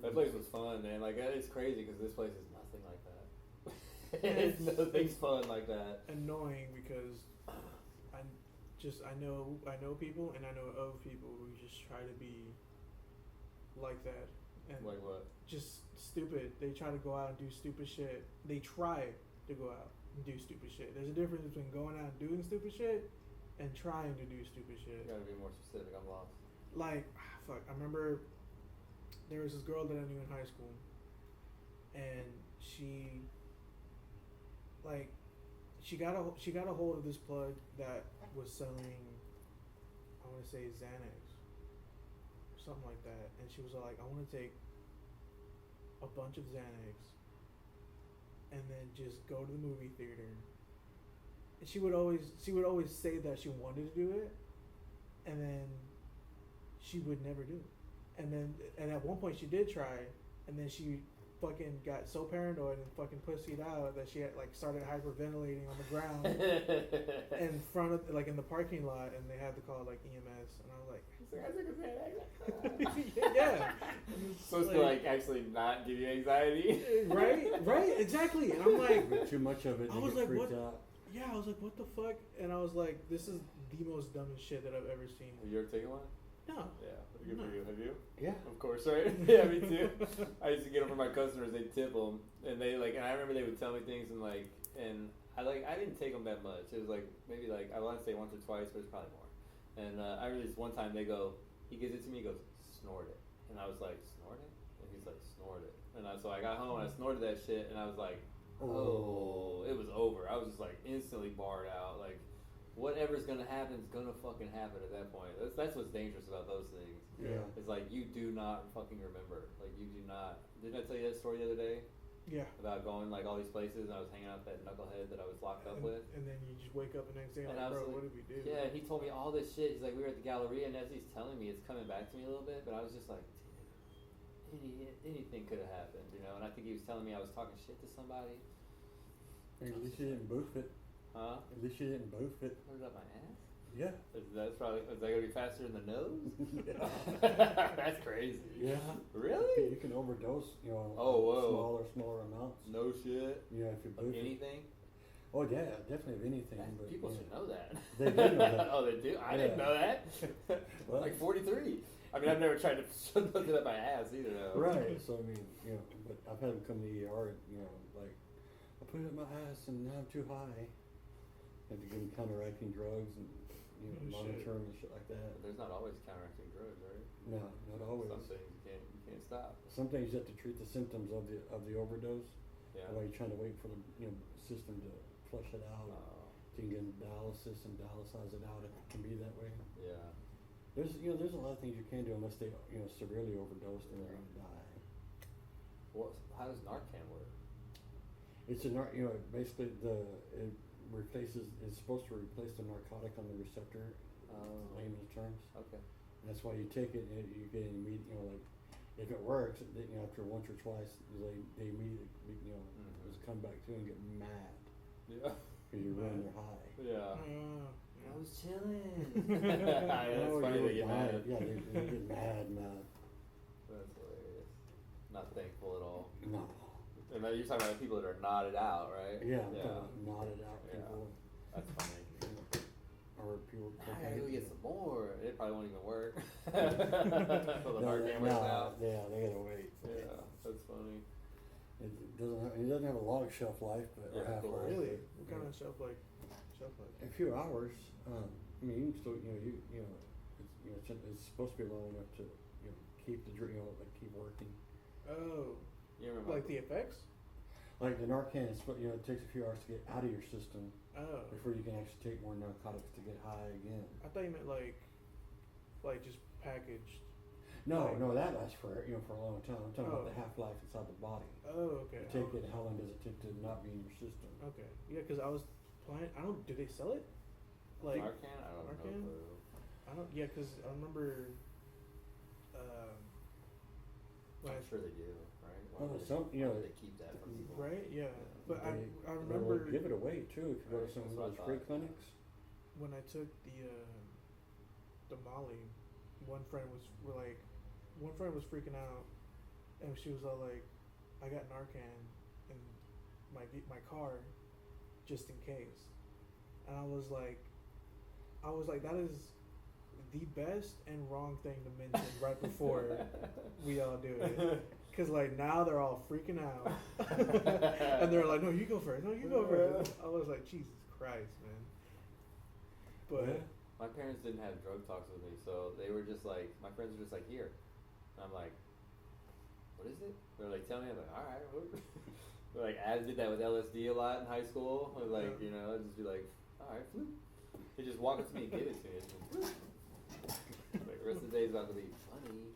That place was fun, man. Like, it's crazy because this place is nothing like that. Nothing's fun like that. Annoying because I know people and I know of people who just try to be like that. And Like what? just stupid. They try to go out and do stupid shit. They try to go out and do stupid shit. There's a difference between going out and doing stupid shit and trying to do stupid shit. You gotta be more specific. I'm lost. Like, fuck, I remember there was this girl that I knew in high school, and she got a hold of this plug that was selling, I want to say Xanax, something like that, and she was like, I want to take a bunch of Xanax and then just go to the movie theater. And she would always say that she wanted to do it, and then she would never do it. And at one point she did try, and then she fucking got so paranoid and fucking pussied out that she had like started hyperventilating on the ground in front of in the parking lot, and they had to call like EMS, and I was like, yeah, supposed to like actually not give you anxiety. right, exactly. And I'm like, But too much of it, I you was get like, freaked what? out. Yeah, I was like, what the fuck? And I was like, this is the most dumbest shit that I've ever seen. Have you ever taken one? No. Yeah, good for you. Have you? Yeah. Of course, right? Yeah, me too. I used to get them from my customers. They'd tip them, and and I remember they would tell me things, and I didn't take them that much. It was like maybe like I want to say once or twice, but it's probably more. And I remember this one time he gives it to me, he goes, snort it, and I was like, snort it, and he's like, snort it, and so I got home and I snorted that shit, and I was like, oh, it was over. I was just like instantly barred out, like. Whatever's gonna happen is gonna fucking happen at that point. That's what's dangerous about those things. Yeah. It's like you do not fucking remember. Like you do not. Didn't I tell you that story the other day? Yeah. About going like all these places and I was hanging out with that knucklehead that I was locked up with. And then you just wake up the next day and And I like, was bro, like, what did we do? Yeah, he told me all this shit. He's like, we were at the Galleria, and as he's telling me, it's coming back to me a little bit. But I was just like, dude, anything could have happened, you know. And I think he was telling me I was talking shit to somebody. Hey, at least you didn't boof it. Huh? At least you didn't boof it. What is that, my ass? Yeah. Is that gonna be faster than the nose? Yeah. That's crazy. Yeah. Really? You can overdose, you know, Oh, whoa. smaller amounts. No shit. You know, if you boof it. Anything? Oh yeah, definitely of anything. But, People yeah. should know that. They do know that. Oh, they do? I didn't Yeah. know that. Well, Like 43. I mean, I've never tried to shove nothing up my ass either, though. Right. So I mean, you know, but I've had them come to the ER. You know, like I put it in my ass and now I'm too high. Have to give them counteracting drugs and, Oh, monitor shit. them and shit like that. But there's not always counteracting drugs, right? No, not always. Some things you can't stop. Sometimes you have to treat the symptoms of the overdose. Yeah. While you're trying to wait for the system to flush it out. Oh, So you can get dialysis and dialysize it out if it can be that way. yeah. There's a lot of things you can do unless they severely overdosed and they're gonna die. How does Narcan work? It's basically it's supposed to replace the narcotic on the receptor. Oh. Layman's terms. Okay. That's why you take it and you get an immediate, like, if it works, after once or twice, they immediately, Mhm. just come back to you and get mad Yeah. because you ruin their high. Yeah. Yeah. I was chilling. Oh, That's funny you they were get mad. mad. Yeah, they get mad. That's hilarious. Not thankful at all. No. And then you're talking about people that are nodded out, right? Yeah, I'm talking about nodded out Yeah. people. That's funny. Or people. I gotta go get some more. It probably won't even work. Till the Narcan wears out. Yeah, they gotta wait. Yeah, that's funny. It doesn't have a long shelf life, but Yeah, or half of course. life. Really? but, What kind of shelf life? A few hours. You can still, it's supposed to be long enough to, keep the drink, like keep working. Oh, You remember like the effects? Like the Narcan, it takes a few hours to get out of your system Oh, before you can actually take more narcotics to get high again. I thought you meant like just packaged. No, Like- no, that lasts for for a long time. I'm talking about Oh. the half life inside the body. Oh, okay. You take it, how long does it take to not be in your system? Okay, yeah, because I was planning. I don't. Do they sell it? Like Narcan? I don't Narcan? know. I don't. Yeah, because I remember. When I'm sure they do, right? Why Well, would some- why would they keep that from people? right? Yeah, but They I will remember give it away too if you go to Right, some of that's what I those free thought. clinics. when I took the Molly, one friend was freaking out, and she was all like, "I got Narcan in my car, just in case," and I was like, that is the best and wrong thing to mention right before we all do it. Cause like now they're all freaking out, and they're like, "No, you go first. No, you go first." I was like, "Jesus Christ, man!" But Yeah. My parents didn't have drug talks with me, so they were just like, my friends were just like, here. And I'm like, what is it? They're like, tell me. I'm like, all right. They're like, I did that with LSD a lot in high school. I was like, Yeah. I'd just be like, all right, floop. They just walk up to me and give it to me. It's just, floop. Like, the rest of the day is about to be funny.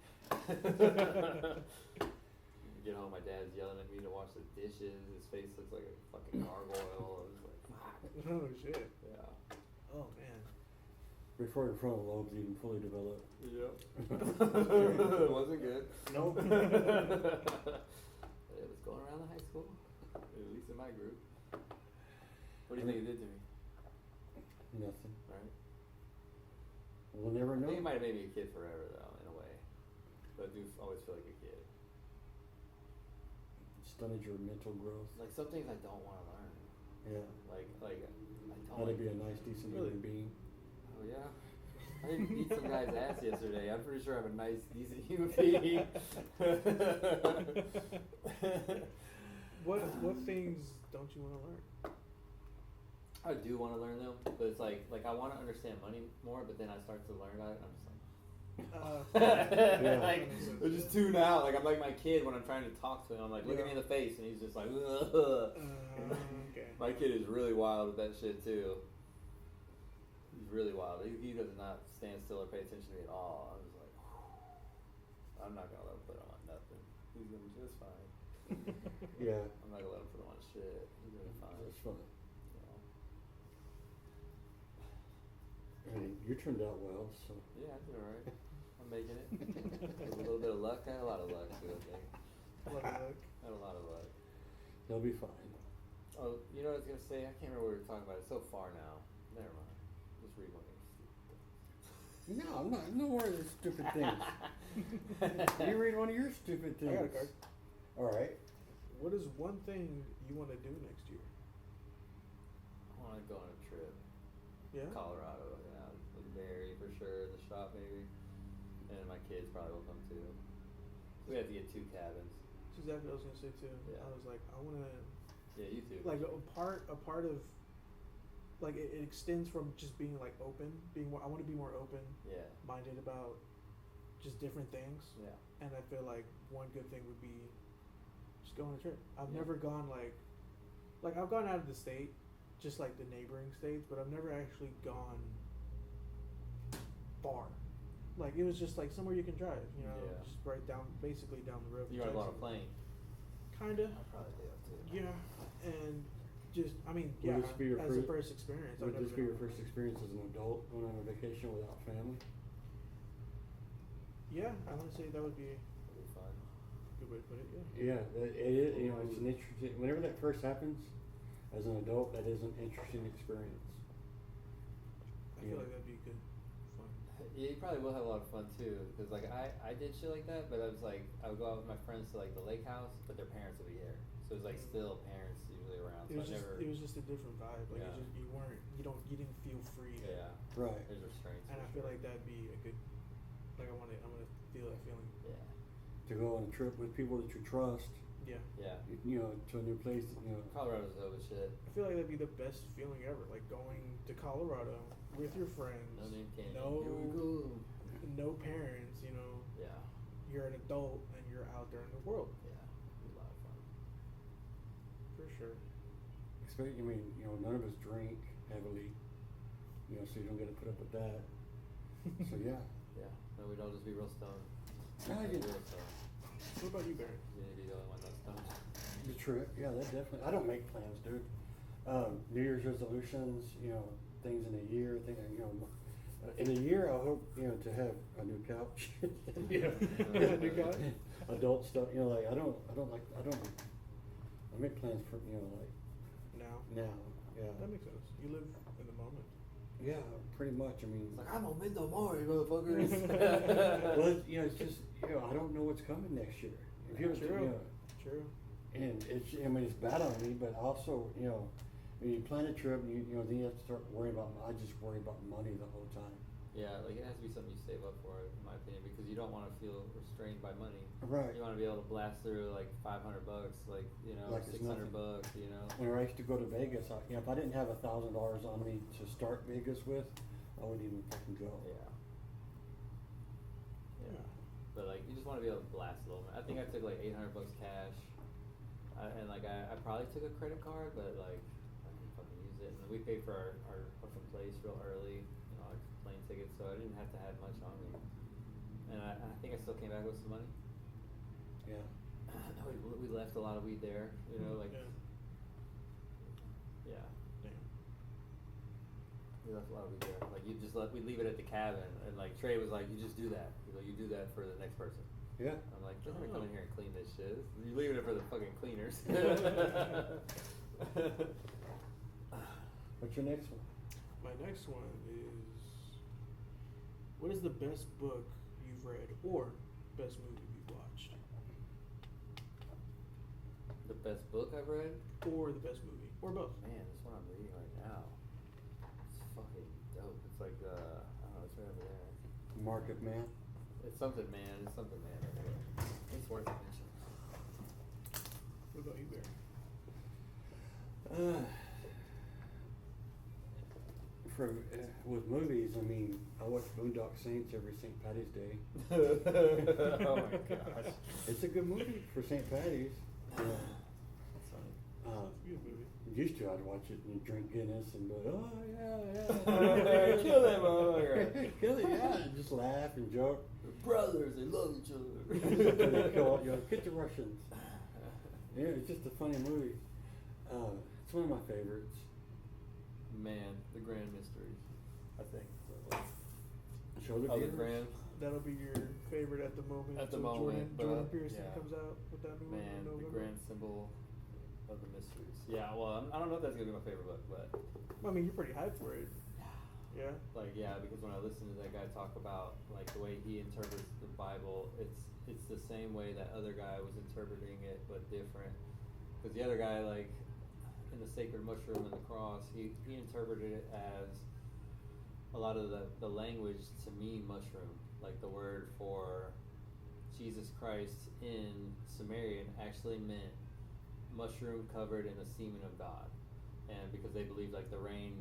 Get home, my dad's yelling at me to wash the dishes. His face looks like a fucking gargoyle. I was like, fuck. oh shit. Yeah. Oh man. Before your frontal lobes even fully develop. Yep. Wasn't good. Nope. It was going around the high school, at least in my group. What do you think it did to me? Nothing. Right? We'll never I know. think it might have made me a kid forever, though, in a way. But I do always feel like a kid. Stunted your mental growth. Like some things I don't want to learn. Yeah. Like I don't. How to like- be a nice, decent Really? human being. Oh yeah. I didn't beat some guy's ass yesterday. I'm pretty sure I'm a nice, decent human being. What things don't you want to learn? I do want to learn them, but it's like I want to understand money more, but then I start to learn about it, and I'm just like. Yeah. Like, I just tune out. Like I'm like my kid when I'm trying to talk to him. I'm like, look at me in the face, and he's just like, ugh. Okay. My kid is really wild with that shit too. He's really wild. He does not stand still or pay attention to me at all. I was like, I'm not gonna let him put on nothing. He's gonna be just fine. Yeah. I'm not gonna let him put on shit. He's gonna be fine. That's fun. You know? I mean, you turned out well, so. Yeah, I did alright. I'm making it. With a little bit of luck. I had a lot of luck too, I think. Love it, look. I had a lot of luck. They'll be fine. Oh, you know what I was gonna say? I can't remember what we were talking about. It's so far now. Never mind. Just read one of these. No, I'm not. No more of these stupid things. You read one of your stupid I things. got a card. All right. What is one thing you want to do next year? I want to go on a trip. Yeah. Colorado, yeah. With Mary for sure. The shop maybe. And my kids probably will come too. We have to get 2 cabins. That's exactly what I was gonna say too. Yeah. I was like, I wanna Yeah, you too. like a part of like it extends from just being like open, being more. I want to be more open Yeah. minded about just different things. Yeah. And I feel like one good thing would be just go on a trip. I've Yeah. never gone like I've gone out of the state, just like the neighboring states, but I've never actually gone far. Like it was just like somewhere you can drive, you know, Yeah. just right down, basically down the road. You want to go on a plane? Kinda, I probably do too. yeah, and just I mean, Would yeah, this be your as a first- first experience. I've Would never this be been your on a first plane. experience as an adult going on a vacation without family? Yeah, I want to say that would be That'd be fun. a good way to put it. Yeah. Yeah, it is, you know, it's an interesting, whenever that first happens, as an adult, that is an interesting experience. I feel Yeah. like that'd be good fun. Yeah, you probably will have a lot of fun too, because like I did shit like that, but I was like I would go out with my friends to like the lake house, but their parents would be here, so it was like still parents usually around. It So was I just never. it was just a different vibe. Like Yeah. you didn't feel free. Yeah. Right. There's restraints. And for I feel sure. like that'd be a good. Like I want to feel that feeling. Yeah. To go on a trip with people that you trust, Yeah. Yeah. you know, to a new place, you know. Colorado's dope as shit. I feel like that'd be the best feeling ever. Like going to Colorado with your friends. No name candy. No, Here we go. no parents. You know, Yeah. you're an adult and you're out there in the world Yeah. It'd be a lot of fun. for sure. Especially, I mean, you know, none of us drink heavily, you know, so you don't get to put up with that. So yeah. Yeah. No, we'd all just be real stoned. Yeah, Like, you- real stoned. What about you, Barry? You need to be the only one that's stoned. The trip, yeah, that definitely. I don't make plans, dude. New Year's resolutions, you know, things in a year. You know, in a year, I hope to have a new couch. New couch? Adult stuff, you know, like I don't make plans for like Now. now. Yeah. That makes sense. You live in the moment. Yeah, pretty much. I mean, It's like I'm on Mendo Mori, motherfuckers. well, it's just I don't know what's coming next year. If you True. True. and it's bad on me, but also when you plan a trip, then you have to start worrying about. I just worry about money the whole time. Yeah, like it has to be something you save up for, in my opinion, because you don't want to feel restrained by money. Right. You want to be able to blast through like $500, like Like it's nothing. $600, When I used to go to Vegas, if I didn't have $1,000 on me to start Vegas with, I wouldn't even fucking go. Yeah. Yeah. But like you just want to be able to blast a little bit. I think I took like $800 cash, and like I probably took a credit card, but like I didn't fucking use it. And we paid for our fucking place real early, like plane tickets, so I didn't have to have much on me. And I think I still came back with some money. Yeah. We left a lot of weed there, like Yeah. yeah. Damn. We left a lot of weed there. Like we leave it at the cabin, and like Trey was like, "You just do that. You do that for the next person." Yeah. I'm like, "They're gonna Oh. come in here and clean this shit. You're leaving it for the fucking cleaners." What's your next one? My next one is, what is the best book you've read or best movie you've watched? The best book I've read? Or the best movie, or both. Man, this one I'm reading right now. It's fucking dope. It's like I don't know, it's right over there. Mark of Man. It's something man. It's something man right there. It's worth a mention. What about you, Barry? With movies, I mean, I watch Boondock Saints every St. Patty's Day. Oh my gosh. It's a good movie for St. Patty's. That's funny. Good movie. Used to, I'd watch it and drink Guinness and go, oh yeah. Kill that motherfucker. Kill it, yeah. And just laugh and joke. Brothers, they love each other. They kill, get the Russians. Yeah, it's just a funny movie. It's one of my favorites. Man, the Grand Mysteries, I think. Show the Oh, the viewers. Grand. That'll be your favorite at the moment. At the till moment, but, Jordan Peterson yeah. comes out with that movie in Man, the November. grand symbol of the mysteries. Yeah, well, I don't know if that's gonna be my favorite book, but I mean, you're pretty hyped for it. Yeah. like, yeah, because when I listen to that guy talk about like the way he interprets the Bible, it's the same way that other guy was interpreting it, but different. Because the other guy, like in the sacred mushroom and the cross, he interpreted it as a lot of the language to mean mushroom, like the word for Jesus Christ in Sumerian actually meant mushroom covered in the semen of God, and because they believed like the rain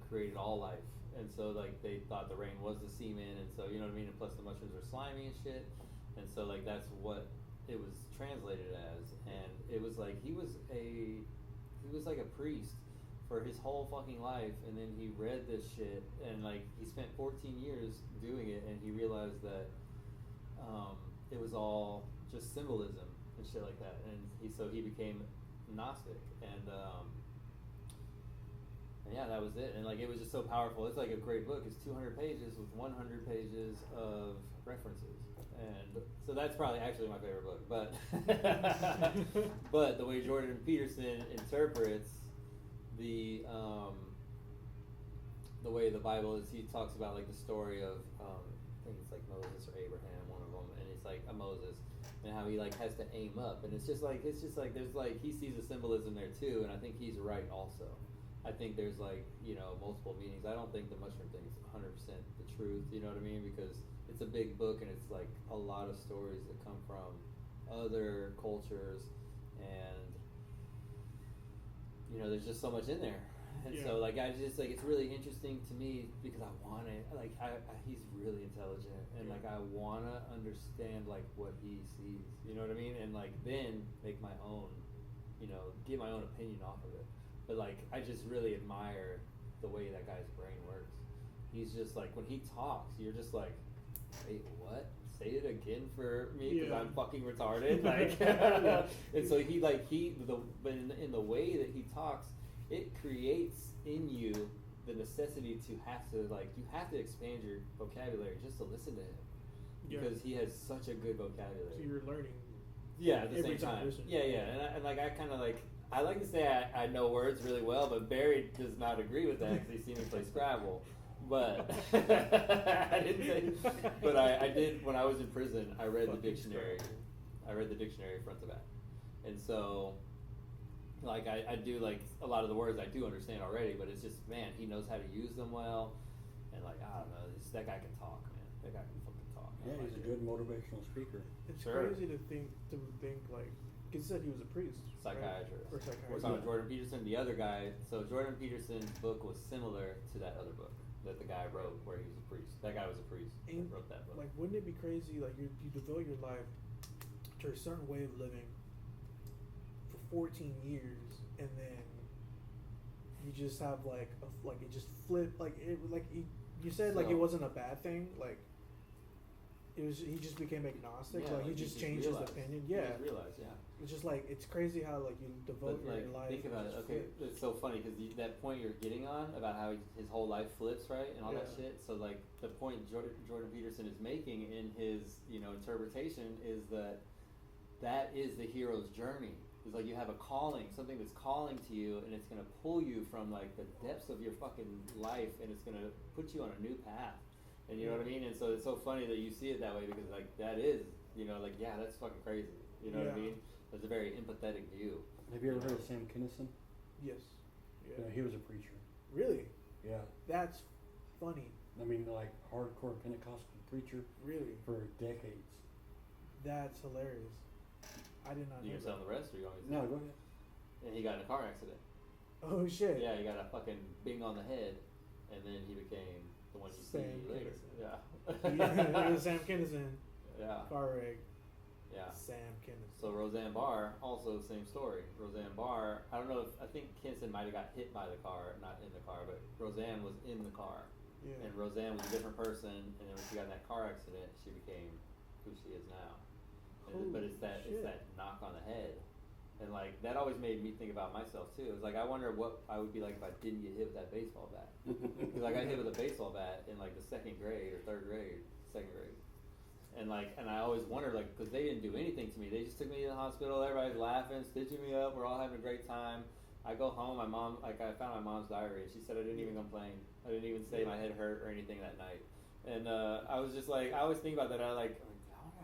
created all life. And so like they thought the rain was the semen, and so you know what I mean. And plus the mushrooms are slimy and shit, and so like that's what it was translated as. And it was like he was like a priest for his whole fucking life, and then he read this shit, and like he spent 14 years doing it, and he realized that it was all just symbolism and shit like that, and he became Gnostic, and yeah, that was it. And like it was just so powerful. It's like a great book. It's 200 pages with 100 pages of references, and so that's probably actually my favorite book. But but the way Jordan Peterson interprets the way the Bible is, he talks about like the story of I think it's like Moses or Abraham, one of them, and it's like a Moses, and how he like has to aim up, and it's just like there's like he sees a symbolism there too, and I think he's right also. I think there's like multiple meanings. I don't think the mushroom thing is 100% the truth. You know what I mean? Because it's a big book, and it's like a lot of stories that come from other cultures, and there's just so much in there. And so like I just like it's really interesting to me because I want to like he's really intelligent, and like I want to understand like what he sees. You know what I mean? And like then make my own, get my own opinion off of it. But like I just really admire the way that guy's brain works. He's just like when he talks, you're just like, wait, what? Say it again for me because I'm fucking retarded. Like, and so in the way that he talks, it creates in you the necessity to you have to expand your vocabulary just to listen to him because he has such a good vocabulary. So you're learning. Yeah, at the every same time. Listen. Yeah, and I kind of like. I like to say I know words really well, but Barry does not agree with that because he's seen me play Scrabble. But I didn't say. But I did when I was in prison. I read the dictionary. I read the dictionary front to back, and so like I do like a lot of the words I do understand already. But it's just he knows how to use them well, and like I don't know, that guy can talk, man. That guy can fucking talk. Yeah, he's a good motivational speaker. It's crazy to think like. He said he was a priest. Psychiatrist. Right? Or psychiatrist. We're talking Jordan Peterson, the other guy. So Jordan Peterson's book was similar to that other book that the guy wrote where he was a priest. That guy was a priest and wrote that book. Like, wouldn't it be crazy, like, you devote your life to a certain way of living for 14 years, and then you just have, like, it just flipped, you said, like, it wasn't a bad thing, like, he just became agnostic, he just changed his opinion. He just realized, It's just like it's crazy how like you devote your life. Think about it. Okay, it's so funny because that point you're getting on about how his whole life flips, right, and all that shit. So like the point Jordan Peterson is making in his interpretation is that is the hero's journey. It's like you have a calling, something that's calling to you, and it's gonna pull you from like the depths of your fucking life, and it's gonna put you on a new path. And you know what I mean? And so it's so funny that you see it that way because like that is that's fucking crazy. You know what I mean? It's a very empathetic view. Have you ever heard of Sam Kinison? Yes. Yeah, he was a preacher. Really? Yeah. That's funny. I mean, like hardcore Pentecostal preacher. Really? For decades. That's hilarious. I did not know. You can tell the rest, or you want me to? No, go ahead. And he got in a car accident. Oh shit. Yeah, he got a fucking bing on the head, and then he became the one you see later. Yeah. It was Sam Kinison. Yeah. Car wreck. Yeah. Sam Kinison. So Roseanne Barr, also same story. Roseanne Barr, I don't know I think Kinison might have got hit by the car, not in the car, but Roseanne was in the car. Yeah. And Roseanne was a different person, and then when she got in that car accident, she became who she is now. But it's that knock on the head. And like that always made me think about myself too. It's like I wonder what I would be like if I didn't get hit with that baseball bat. Because I got hit with a baseball bat in like the second grade, and I always wondered like because they didn't do anything to me. They just took me to the hospital. Everybody's laughing, stitching me up. We're all having a great time. I go home. My mom I found my mom's diary, and she said I didn't even complain. I didn't even say my head hurt or anything that night. And I was just like I always think about that. I wonder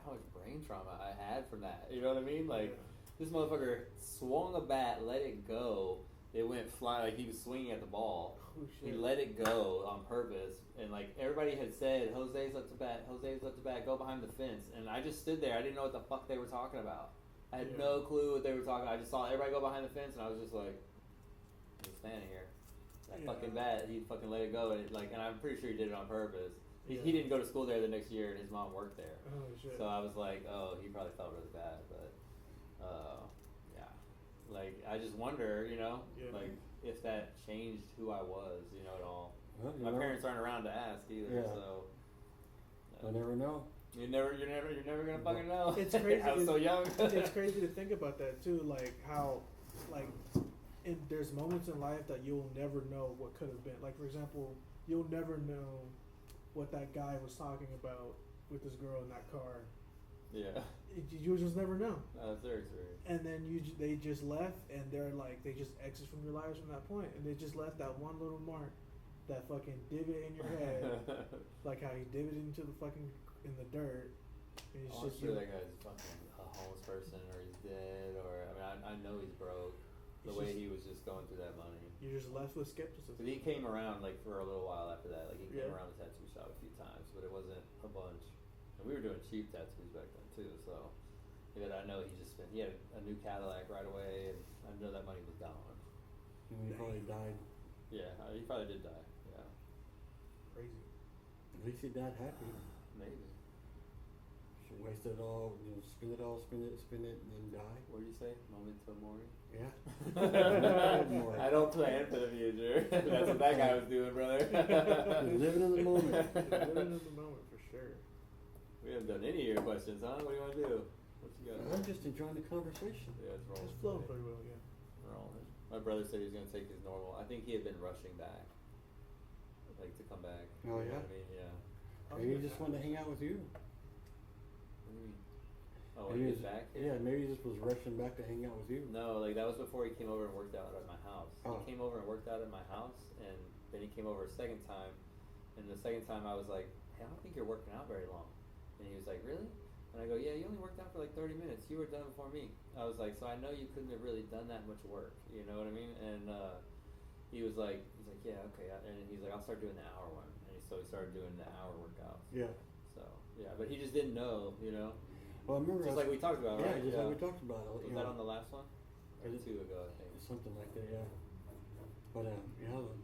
how much brain trauma I had from that. You know what I mean? Like. This motherfucker swung a bat, let it go. It went flying like he was swinging at the ball. Oh, shit. He let it go on purpose, and like everybody had said, Jose's left to bat, go behind the fence. And I just stood there. I didn't know what the fuck they were talking about. I had no clue what they were talking about. I just saw everybody go behind the fence, and I was just like, I'm just standing here. that Yeah. fucking bad. He fucking let it go, and and I'm pretty sure he did it on purpose. He Yeah. didn't go to school there the next year, and his mom worked there. Oh shit. So I was like, oh, he probably felt really bad, but yeah, like I just wonder, Yeah. like if that changed who I was, at all. Well, you My know, parents aren't around to ask either, Yeah. so I never know. you're never gonna fucking know. It's crazy. I was so young. It's crazy to think about that too, like how, like, there's moments in life that you'll never know what could have been. Like for example, you'll never know what that guy was talking about with this girl in that car. Yeah, You'll just never know. that's very serious. And then they just left, and they're like, they just exit from your lives from that point, and they just left that one little mark, that fucking divot in your head, like how he divoted into the fucking in the dirt. And it's I'm just sure that guy's fucking a homeless person, or he's dead, or I know he's broke. The It's way just- he was just going through that money. you're just left with skepticism. But he came around for a little while after that. Like he came Yeah. around the tattoo shop a few times, but it wasn't a bunch. And we were doing cheap tattoos back then too, so I know he had a new Cadillac right away, and I know that money was gone. And he probably died. Yeah, he probably did die. Yeah, Crazy. At least he died happy. maybe. Should waste it all, spend it all, spend it, and then die. What did you say? Memento mori. Yeah. I don't plan for the future. That's what that guy was doing, brother. Living in the moment. Living in the moment for sure. We haven't done any of your questions, huh? What do you want to do? What you got? I'm just enjoying the conversation. Yeah, it's rolling. It's flowing today. pretty well, yeah. Rolling. My brother said he was gonna take his normal. I think he had been rushing back, to come back. Oh, You know yeah? what I mean, yeah. Maybe he just wanted to hang out with you. What do you mean? Oh, when Maybe he he's- gets back? Yeah, maybe he just was rushing back to hang out with you. No, that was before he came over and worked out at my house. Oh. He came over and worked out at my house, and then he came over a second time. And the second time I was like, hey, I don't think you're working out very long. And he was like, really? And I go, yeah, you only worked out for 30 minutes. You were done before me. I was like, so I know you couldn't have really done that much work. You know what I mean? And he was like, yeah, okay. And he's like, I'll start doing the hour one. And so he started doing the hour workouts. Yeah. So, yeah, but he just didn't know, Well, I remember. Just like we talked about, Yeah, right? just like we talked about. Was that on the last one? Or Is it- 2 ago, I think. Something like that, yeah. But a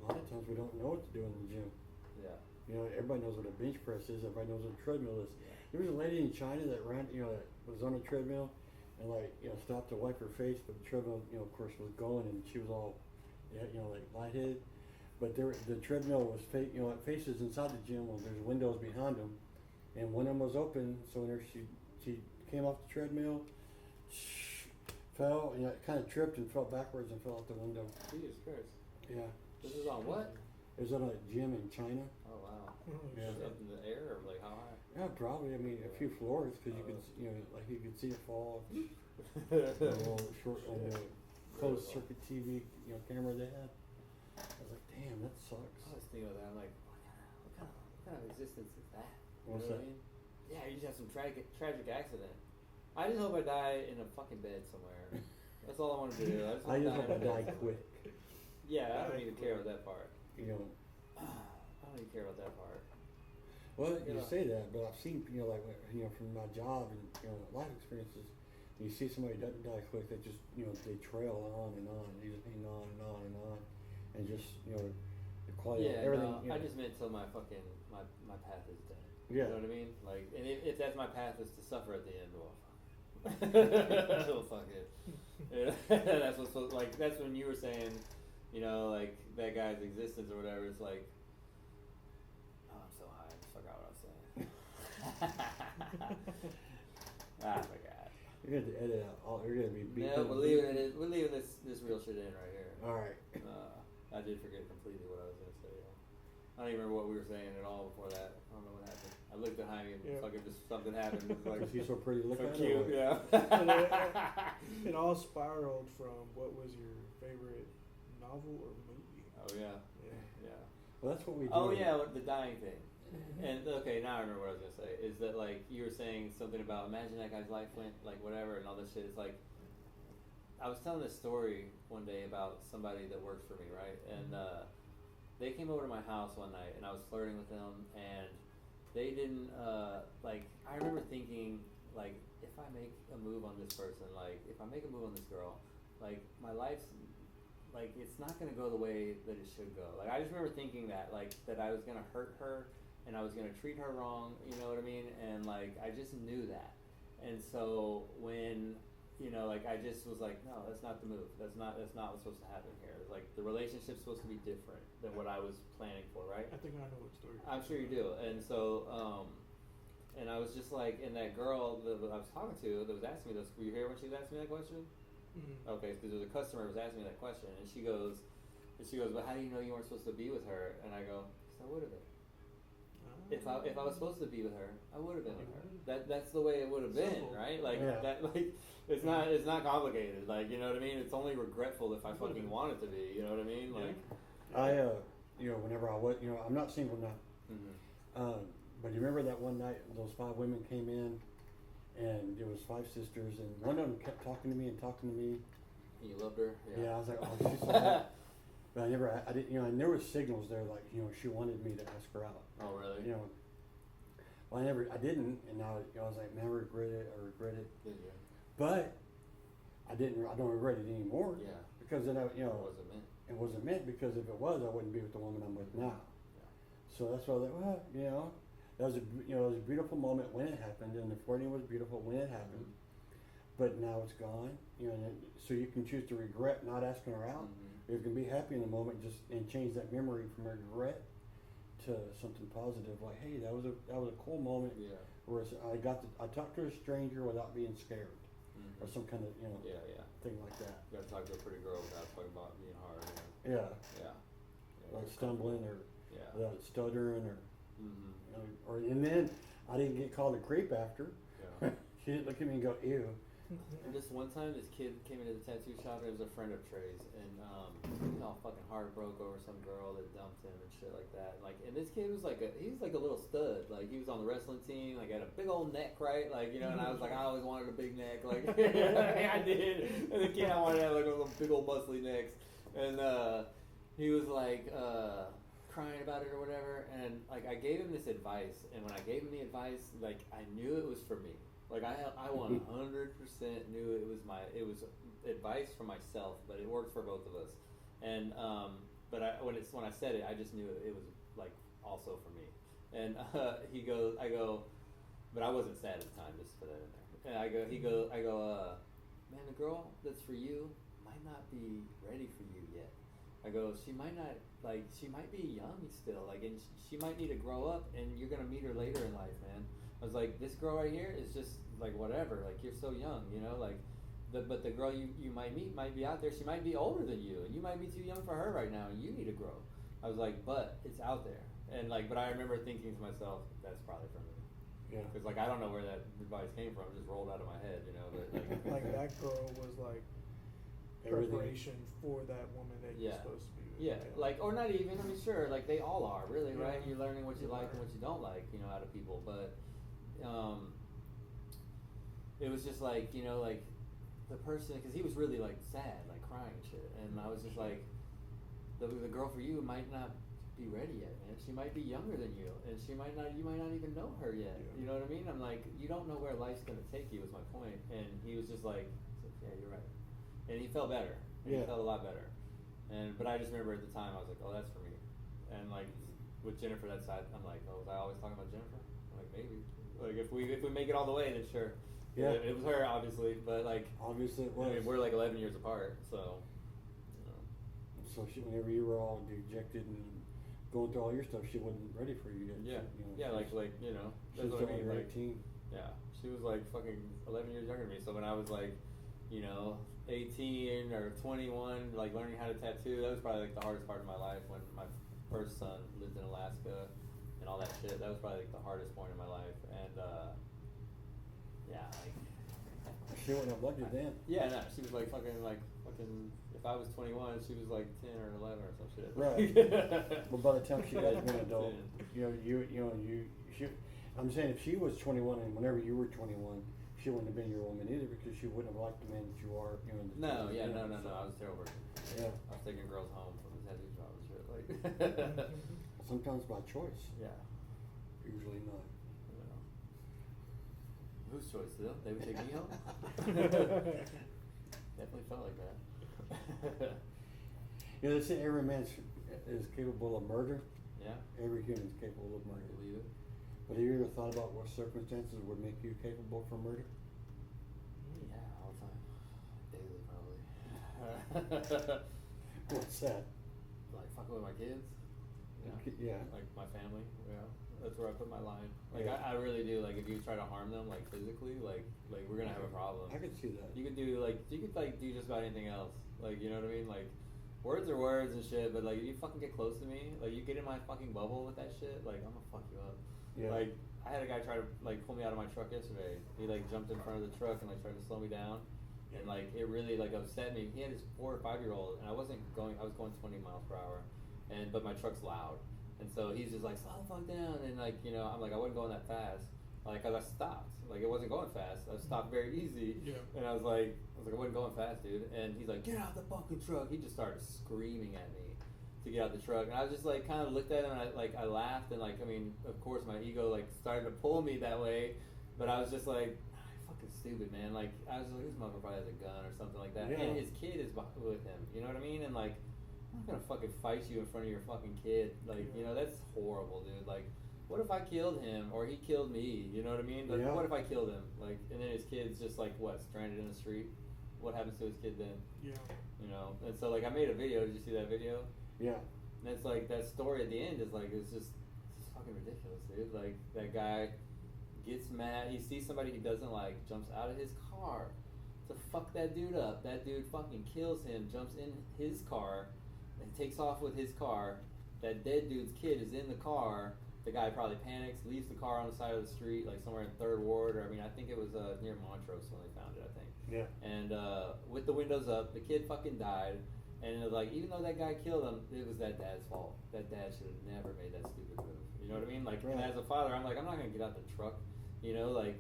lot of times we don't know what to do in the gym. Yeah. Everybody knows what a bench press is. Everybody knows what a treadmill is. Yeah. There was a lady in China that ran, that was on a treadmill, and stopped to wipe her face, but the treadmill, of course, was going, and she was all, lightheaded. But the treadmill was, it faces inside the gym. Well, there's windows behind them, and one of them was open. So when she came off the treadmill, fell, kind of tripped and fell backwards and fell out the window. Jesus Christ. Yeah, This is on what? it was at a gym in China. Oh, wow. Oh, Yeah. Just up in the air, or how high? Yeah, probably. I mean, a few floors because you could, you could see it fall. A little short, closed circuit TV, camera they had. I was like, damn, that sucks. I was thinking of that. I'm like, what kind of existence is that? What's you know that? What I mean? Yeah, you just have some tragic accident. I just hope I die in a fucking bed somewhere. That's all I want to do. I just in hope I a bed die somewhere. quick. Yeah, I don't even care about that part. You know. I don't even care about that part. Well, you Yeah. say that, but I've seen, from my job and life experiences, you see somebody that doesn't die quick, they just, they trail on and on, and they just hang on and on and on, and just, the quality Yeah, of everything. no, I just meant till my fucking my path is dead. Yeah. You know what I mean? And if that's my path is to suffer at the end, well, well, fuck it. Yeah, that's what's that's when you were saying, that guy's existence or whatever. It's like, oh, I'm so high, I just forgot what I was saying. I forgot. You're going to edit out all, you're going to be beeping. No, we're leaving this real shit in right here. Alright. I did forget completely what I was gonna say. I don't even remember what we were saying at all before that. I don't know what happened. I looked behind me and Yeah. fucking just something happened. It was like Is he so pretty to look so at? or cute, what? yeah. It all spiraled from what was your favorite novel or movie? Oh yeah, Yeah. yeah. Well, that's what we do. Oh yeah, the dying thing. Mhm. And okay, now I remember what I was gonna say. Is that you were saying something about imagine that guy's life went whatever and all this shit. It's I was telling this story one day about somebody that works for me, right? And they came over to my house one night, and I was flirting with them, and they didn't I remember thinking if I make a move on this person, if I make a move on this girl, my life's like it's not gonna go the way that it should go. Like I just remember thinking that like that I was gonna hurt her and I was gonna treat her wrong, you know what I mean? And like I just knew that. And so when like I just was like, no, that's not the move. That's not what's supposed to happen here. Like the relationship's supposed to be different than what I was planning for, right? I think I know what story. I'm sure you do. And so, and I was just like, and that girl that I was talking to that was asking me this, were you here when she was asking me that question? Mm-hmm. Okay, because there was a customer who was asking me that question, and she goes, but how do you know you weren't supposed to be with her? And I go, because I would have been. If I was supposed to be with her, I would have been with her. That's the way it would have been, Simple. right? Like Yeah. that, like it's not complicated. Like you know what I mean? It's only regretful if I fucking want it to be. You know what I mean? Like, I whenever I was, I'm not single now. mm-hmm. But you remember that one night those 5 women came in, and there was 5 sisters, and one of them kept talking to me. You loved her. Yeah, I was like, oh, she's so hot. But I didn't, and there was signals there, like, she wanted me to ask her out. Oh really? Well, I didn't, and now, I was like, man, I regret it. Did you? But I don't regret it anymore. Yeah. Because then It wasn't meant. it wasn't meant, because if it was, I wouldn't be with the woman I'm with now. Yeah. So that's why I was like, well, that was it was a beautiful moment when it happened, and the flirting was beautiful when it happened. Mm-hmm. But now it's gone, so you can choose to regret not asking her out. Mm-hmm. You can be happy in the moment, and change that memory from regret to something positive. Like, hey, that was a cool moment. Yeah. Where I talked to a stranger without being scared, Mm-hmm. or some kind of Yeah. thing like that. You gotta talk to a pretty girl without talking about being hard. Yeah, Yeah. like stumbling or Yeah. stuttering or Mm-hmm. and then I didn't get called a creep after. Yeah. She didn't look at me and go, ew. And this one time, this kid came into the tattoo shop, and it was a friend of Trey's, and fucking heart broke over some girl that dumped him and shit like that. And this kid was like a little stud. Like he was on the wrestling team, like had a big old neck, right? Like and I was like, I always wanted a big neck, like I did. And the kid, I wanted to have like one of those big old muscly necks, and he was like crying about it or whatever, and like I gave him this advice, and when I gave him the advice, like I knew it was for me. Like I 100% knew it was advice for myself, but it worked for both of us. And when I said it, I just knew it was like also for me. And I go, but I wasn't sad at the time. Just put that in there. And I go, man, the girl that's for you might not be ready for you yet. I go, she might be young still, and she might need to grow up, and you're gonna meet her later in life, man. I was like, this girl right here is just like whatever, like you're so young, but the girl you might meet might be out there. She might be older than you, and you might be too young for her right now, and you need to grow. I was like, but it's out there, and but I remember thinking to myself, that's probably for me. Yeah. Because I don't know where that advice came from. It just rolled out of my head, But Like that girl was like preparation for that woman that you're supposed to be with. Yeah, or not even. I mean, sure, they all are, really, right? You're learning what you like and what you don't like, out of people. But it was just the person, because he was really sad, crying and shit, and I was just like, the girl for you might not be ready yet, man. She might be younger than you, and you might not even know her yet. Yeah. You know what I mean? I'm like, you don't know where life's gonna take you. Was my point, and he was just like, yeah, you're right, and he felt better. He felt a lot better, but I just remember at the time I was like, oh, that's for me, and with Jennifer, that side, I'm like, oh, was I always talking about Jennifer? I'm like, maybe. If we make it all the way, then sure. Yeah. It was her, obviously, but obviously it was. I mean, we're 11 years apart, so. So whenever you were all dejected and going through all your stuff, she wasn't ready for you yet. Yeah. She, Yeah, she was that's what I mean. only 18. Yeah, she was fucking 11 years younger than me. So when I was 18 or 21, learning how to tattoo, that was probably the hardest part of my life. When my first son lived in Alaska and all that shit, that was probably the hardest point in my life. And She wouldn't have loved you then. Yeah, no, she was fucking. If I was 21, she was 10 or 11 or some shit. Right. But by the time she got to be an adult, I'm saying if she was 21 and whenever you were 21, she wouldn't have been your woman either, because she wouldn't have liked the man that you are. No, I was terrible. Yeah. I was taking girls home from the tattoo shop and shit. Sometimes by choice. Yeah. Usually not. Whose choice, though? They would take me home? Definitely felt like that. You know, they say every man is capable of murder. Yeah, Every human is capable of I murder. believe it. But have you ever thought about what circumstances would make you capable for murder? Yeah, all the time. Daily, probably. What's that? Like fucking with my kids. Yeah. Like my family. Yeah, that's where I put my line. Like Yeah. I really do. Like if you try to harm them, like physically, like we're gonna have a problem. I could see that. You could do do just about anything else. Like you know what I mean? Like words are words and shit. But like you fucking get close to me, like you get in my fucking bubble with that shit. Like I'm gonna fuck you up. Yeah. Like I had a guy try to like pull me out of my truck yesterday. He like jumped in front of the truck and like tried to slow me down. And like it really like upset me. He had his 4 or 5 year old, and I was going 20 miles per hour, but my truck's loud, and so he's just like slow the fuck down, and like you know I'm like I wasn't going that fast, like 'cause I stopped, like it wasn't going fast. I stopped very easy, Yeah. and I was like I wasn't going fast, dude, and he's like get out the fucking truck. He just started screaming at me to get out the truck, and I was just like kind of looked at him, and I laughed, and like I mean of course my ego like started to pull me that way, but I was just like. Fucking stupid, man. Like I was like, this motherfucker probably has a gun or something like that, Yeah. and his kid is with him. You know what I mean? And like, I'm not gonna fucking fight you in front of your fucking kid. Like, you know, that's horrible, dude. Like, what if I killed him or he killed me? You know what I mean? Like, Yeah. what if I killed him? Like, and then his kid's just like what, stranded in the street? What happens to his kid then? Yeah. You know? And so like, I made a video. Did you see that video? Yeah. And it's like that story at the end is like it's just fucking ridiculous, dude. Like that guy gets mad. He sees somebody he doesn't like, jumps out of his car to fuck that dude up. That dude fucking kills him, jumps in his car, and takes off with his car. That dead dude's kid is in the car. The guy probably panics, leaves the car on the side of the street, like somewhere in 3rd Ward, or I mean, I think it was near Montrose when they found it, I think. Yeah. And with the windows up, the kid fucking died. And it was like, even though that guy killed him, it was that dad's fault. That dad should have never made that stupid move. You know what I mean? Like, and Right. as a father, I'm like, I'm not gonna get out the truck. You know, and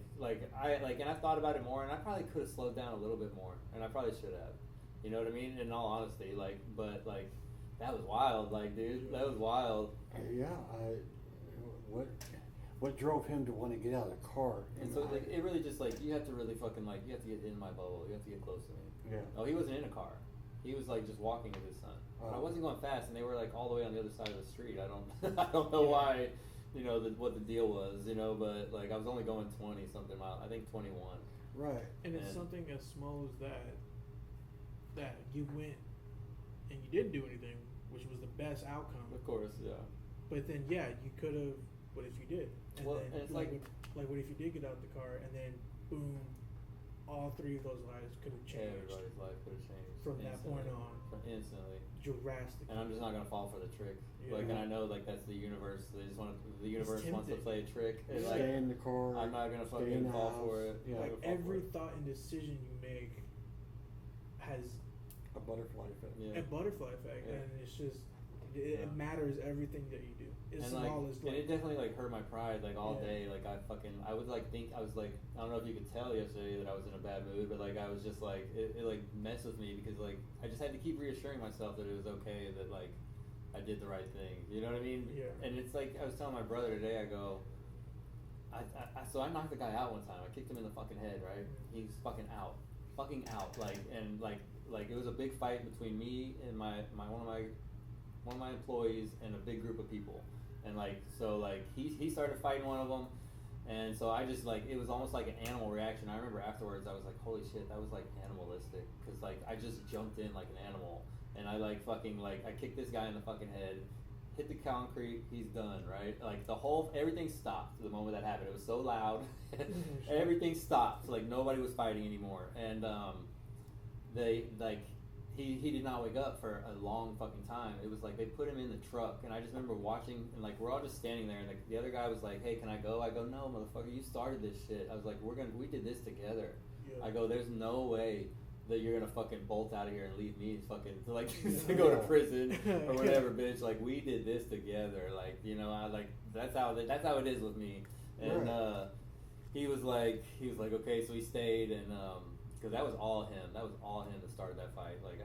I thought about it more, and I probably could have slowed down a little bit more, and I probably should have. You know what I mean? In all honesty, but that was wild, like, dude, that was wild. Yeah. What drove him to want to get out of the car? And so, like, it really just like you have to really fucking like you have to get in my bubble. You have to get close to me. Yeah. Oh, he wasn't in a car. He was like just walking with his son. But I wasn't going fast, and they were like all the way on the other side of the street. I don't know why, you know, what the deal was, you know. But like I was only going 20 something miles. I think 21. Right. And it's And- something as small as that you went and you didn't do anything, which was the best outcome. Of course, yeah. But then, yeah, you could have. What if you did? And Well, then, and it's like- what if you did get out of the car and then, boom, all 3 of those lives could have changed Everybody's life could have changed from that point instantly. on, Instantly. drastically. And I'm just not gonna fall for the trick. Yeah. Like, and I know like that's the universe. They just want the universe wants to tempting. play a trick. And, Stay like, in the car. I'm not gonna stay in fucking the fall house. for it. Yeah. I'm Like gonna fall for every it. thought and decision you make has A butterfly effect. Yeah. a butterfly effect, Yeah. and it's just Yeah. it matters everything that you do. As And small like, as and it definitely like hurt my pride like all Yeah. day. Like I would like think I was like I don't know if you could tell yesterday that I was in a bad mood, but like I was just like it like messed with me because like I just had to keep reassuring myself that it was okay, that like I did the right thing. You know what I mean? Yeah. And it's like I was telling my brother today. I go. So I knocked the guy out one time. I kicked him in the fucking head, right? He's fucking out, like it was a big fight between me and one of my employees and a big group of people, and like so like he started fighting one of them, and so I just like it was almost like an animal reaction. I remember afterwards I was like, holy shit, that was like animalistic, because like I just jumped in like an animal, and I like fucking like I kicked this guy in the fucking head. Hit the concrete, he's done, right? Like everything stopped the moment that happened. It was so loud, everything stopped. Like nobody was fighting anymore, and he did not wake up for a long fucking time. It was like they put him in the truck, and I just remember watching, and like we're all just standing there, and like the other guy was like, "Hey, can I go?" I go, "No, motherfucker, you started this shit." I was like, we did this together." Yeah. I go, "There's no way that you're gonna fucking bolt out of here and leave me fucking to like to go to prison or whatever, bitch. Like we did this together. Like you know, I like that's how it is with me." And Right. he was like okay, so he stayed, and because that was all him that started that fight. Like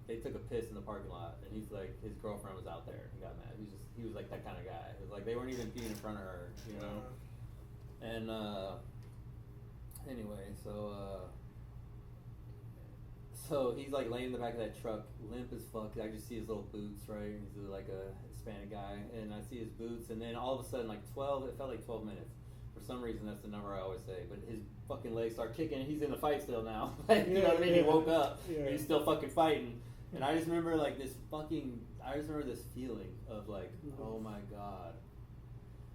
they took a piss in the parking lot, and he's like his girlfriend was out there. He got mad. He was like that kind of guy. It was like they weren't even peeing in front of her, you know. And anyway, so So he's like laying in the back of that truck, limp as fuck. I just see his little boots, right? He's like a Hispanic guy, and I see his boots, and then all of a sudden, like 12, it felt like 12 minutes. For some reason, that's the number I always say. But his fucking legs start kicking, and he's in the fight still now. Like, you know what I mean? He woke up, and he's still fucking fighting. And I just remember like this feeling of like, oh my god,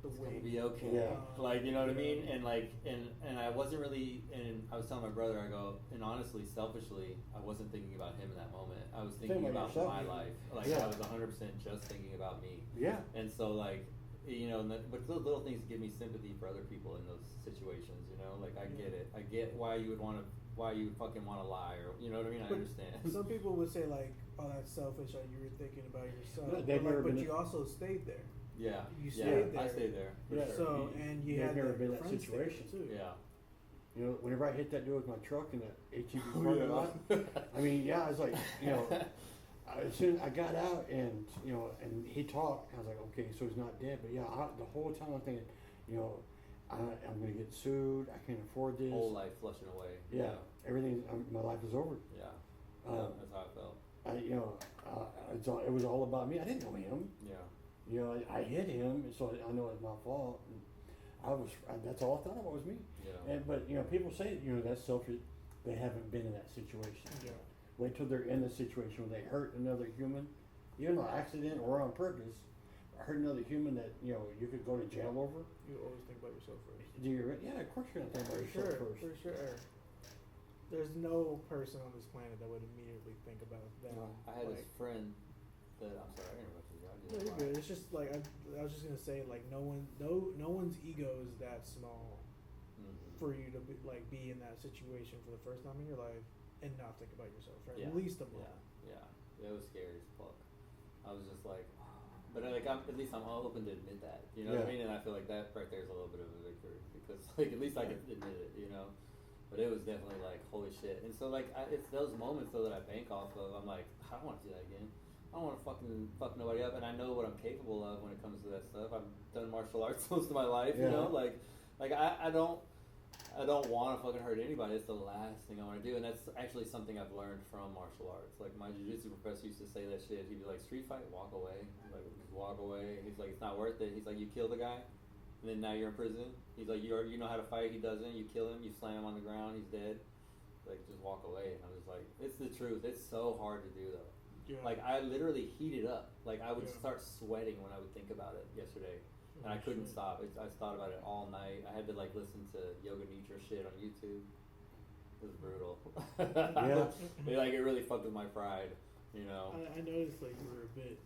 it's gonna be okay. Yeah. Like, you know what I mean? And like, and I wasn't really, and I was telling my brother, I go, and honestly, selfishly, I wasn't thinking about him in that moment. I was thinking Think about about yourself. my life. Like, Yeah. I was 100% just thinking about me. Yeah. And so like, you know, but those little things give me sympathy for other people in those situations. You know, like I get it. I get why you would fucking want to lie, or you know what I mean. I But understand. Some people would say like, "Oh, that's selfish. Like you were thinking about yourself." No, they've never but been you also stayed there. Yeah. You yeah. stayed I there. stayed there. For Yeah. sure. So and you They've had never the been in that friends there, situation. too. Yeah. You know, whenever I hit that dude with my truck in the HEB Oh, parking yeah. lot, I mean, yeah, I was like, you know, as soon as I got out and, you know, and he talked, I was like, okay, so he's not dead. But yeah, the whole time I'm thinking, you know, I'm going to get sued. I can't afford this. Whole life flushing away. Yeah, everything, my life is over. Yeah. That's how I felt. You know, it was all about me. I didn't know him. Yeah. You know, I hit him, so I know it's my fault. And that's all I thought about was me. Yeah. But you know, people say, you know, that's selfish. They haven't been in that situation. Yeah. Wait till they're in the situation where they hurt another human, even on accident or on purpose. Hurt another human that, you know, you could go to jail over. You always think about yourself first. Yeah, of course you're gonna think about yourself first. For sure. There's no person on this planet that would immediately think about them. I had this like, friend that I'm sorry, I interrupted you. No, you're good. It's just like I was just gonna say, like no one's ego is that small for you to be in that situation for the first time in your life and not think about yourself for at least a month. Yeah, it was scary as fuck. I was just like, but like at least I'm all open to admit that. You know what I mean? And I feel like that right there is a little bit of a victory because like at least I can admit it. You know. But it was definitely like, holy shit. And so like, it's those moments though that I bank off of. I'm like, I don't want to do that again. I don't want to fuck nobody up. And I know what I'm capable of when it comes to that stuff. I've done martial arts most of my life, you know? Like I don't want to fucking hurt anybody. It's the last thing I want to do. And that's actually something I've learned from martial arts. Like my jiu-jitsu professor used to say that shit. He'd be like, street fight, walk away. Like, just walk away. He's like, it's not worth it. He's like, you kill the guy. And then now you're in prison. He's like, you know how to fight. He doesn't. You kill him. You slam him on the ground. He's dead. Like, just walk away. And I was like, it's the truth. It's so hard to do though. Yeah. Like I literally heated up. Like I would start sweating when I would think about it yesterday, and I couldn't stop. I thought about it all night. I had to like listen to Yoga Nidra shit on YouTube. It was brutal. Like it really fucked with my pride. You know. I noticed like you were a bit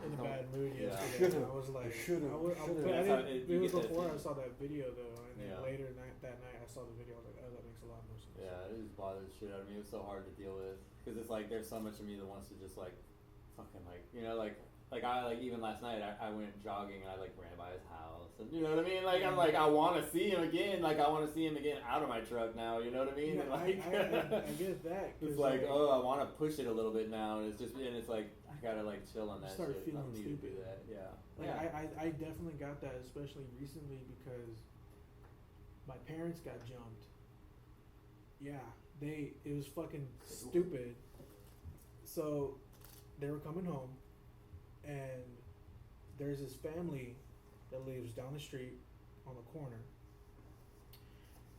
in a bad mood Yeah. yesterday. I was like, Should've. You it was get that before I feeling. saw that video though, and then Yeah. later that night I saw the video. I was like, oh, that makes a lot more sense. Yeah, it just bothered the shit out of me. It was so hard to deal with because it's like there's so much of me that wants to just like, fucking like, you know, like I like even last night I went jogging and I like ran by his house and you know what I mean. Like I'm like I want to see him again. Like I want to see him again out of my truck now. You know what I mean? Yeah, And like I get that. it's like oh I want to push it a little bit now and it's like I gotta like chill on that start shit. feeling I don't need to stupid. do that. Yeah. Like Yeah. I definitely got that, especially recently because my parents got jumped. Yeah, it was fucking stupid. So they were coming home, and there's this family that lives down the street on the corner,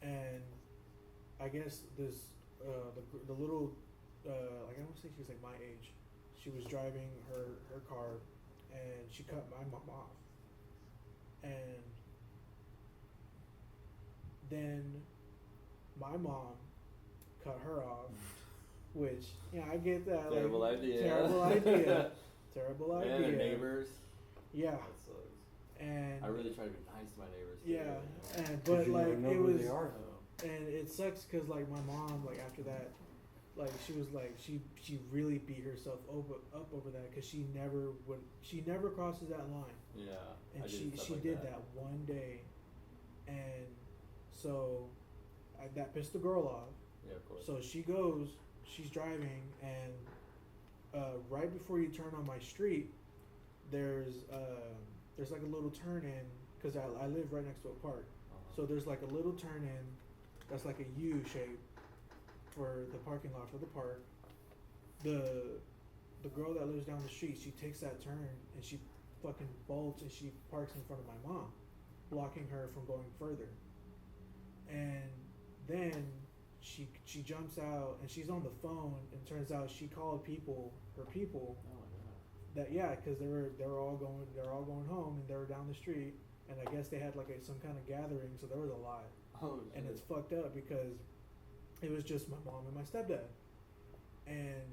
and I guess this the little like I don't say she was like my age. She was driving her car, and she cut my mom off, and then my mom cut her off, which I get that Terrible like, idea. terrible idea, terrible idea. And the neighbors. Yeah, That sucks. and I really try to be nice to my neighbors. too, yeah, you know? and 'Cause but you never like know it who was, they are. and it sucks because like my mom like after that, like she was like she really beat herself up over that because she never crosses that line. Yeah. And I she stuff she like did that one day, and so that pissed the girl off. Yeah, of course. So she's driving, and right before you turn on my street, there's like a little turn in because I live right next to a park. So there's like a little turn in that's like a U shape, for the parking lot for the park. The girl that lives down the street, she takes that turn and she fucking bolts and she parks in front of my mom, blocking her from going further. And then she jumps out and she's on the phone, and turns out she called her people Oh my god. that, yeah, because they were all going home, and they were down the street, and I guess they had like some kind of gathering, so there was a lot. Oh And shit. it's fucked up because it was just my mom and my stepdad. And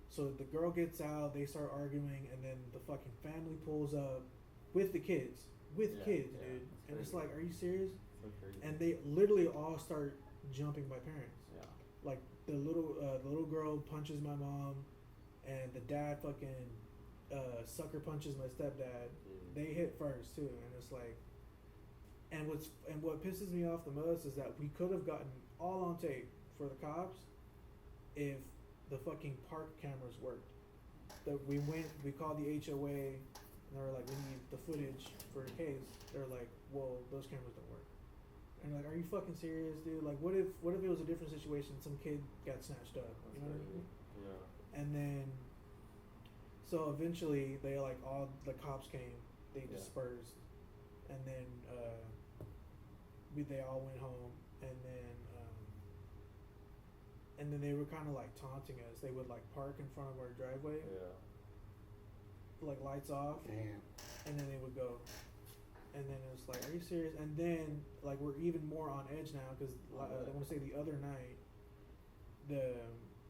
so the girl gets out, they start arguing, and then the fucking family pulls up with the kids. With Yeah, kids, yeah, dude. that's And it's crazy. like, are you serious? So crazy. And they literally all start jumping my parents. Yeah. Like the little girl punches my mom, and the dad fucking sucker punches my stepdad. Jeez. They hit first too, and it's like, and what pisses me off the most is that we could have gotten all on tape for the cops if the fucking park cameras worked. That we called the HOA, and they were like, we need the footage for a case. They're like, well, those cameras don't work. And like, are you fucking serious, dude? Like, what if it was a different situation? Some kid got snatched up. That's You know what I crazy. mean? Yeah. And then, so eventually, they like all the cops came. They Yeah. dispersed, and then they all went home, and then they were kind of like taunting us. They would like park in front of our driveway, Yeah. like lights off, Damn. and then they would go. And then it was like, are you serious? And then like we're even more on edge now because I want to say the other night,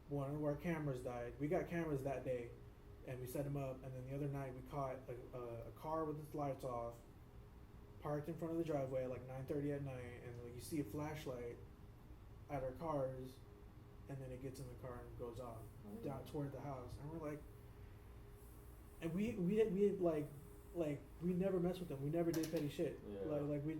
one of our cameras died. We got cameras that day, and we set them up. And then the other night we caught a car with its lights off, parked in front of the driveway at like 9:30 at night, and like you see a flashlight at our cars, and then it gets in the car and goes off down toward the house. And we're like, and we like we never mess with them. We never did petty shit. Yeah.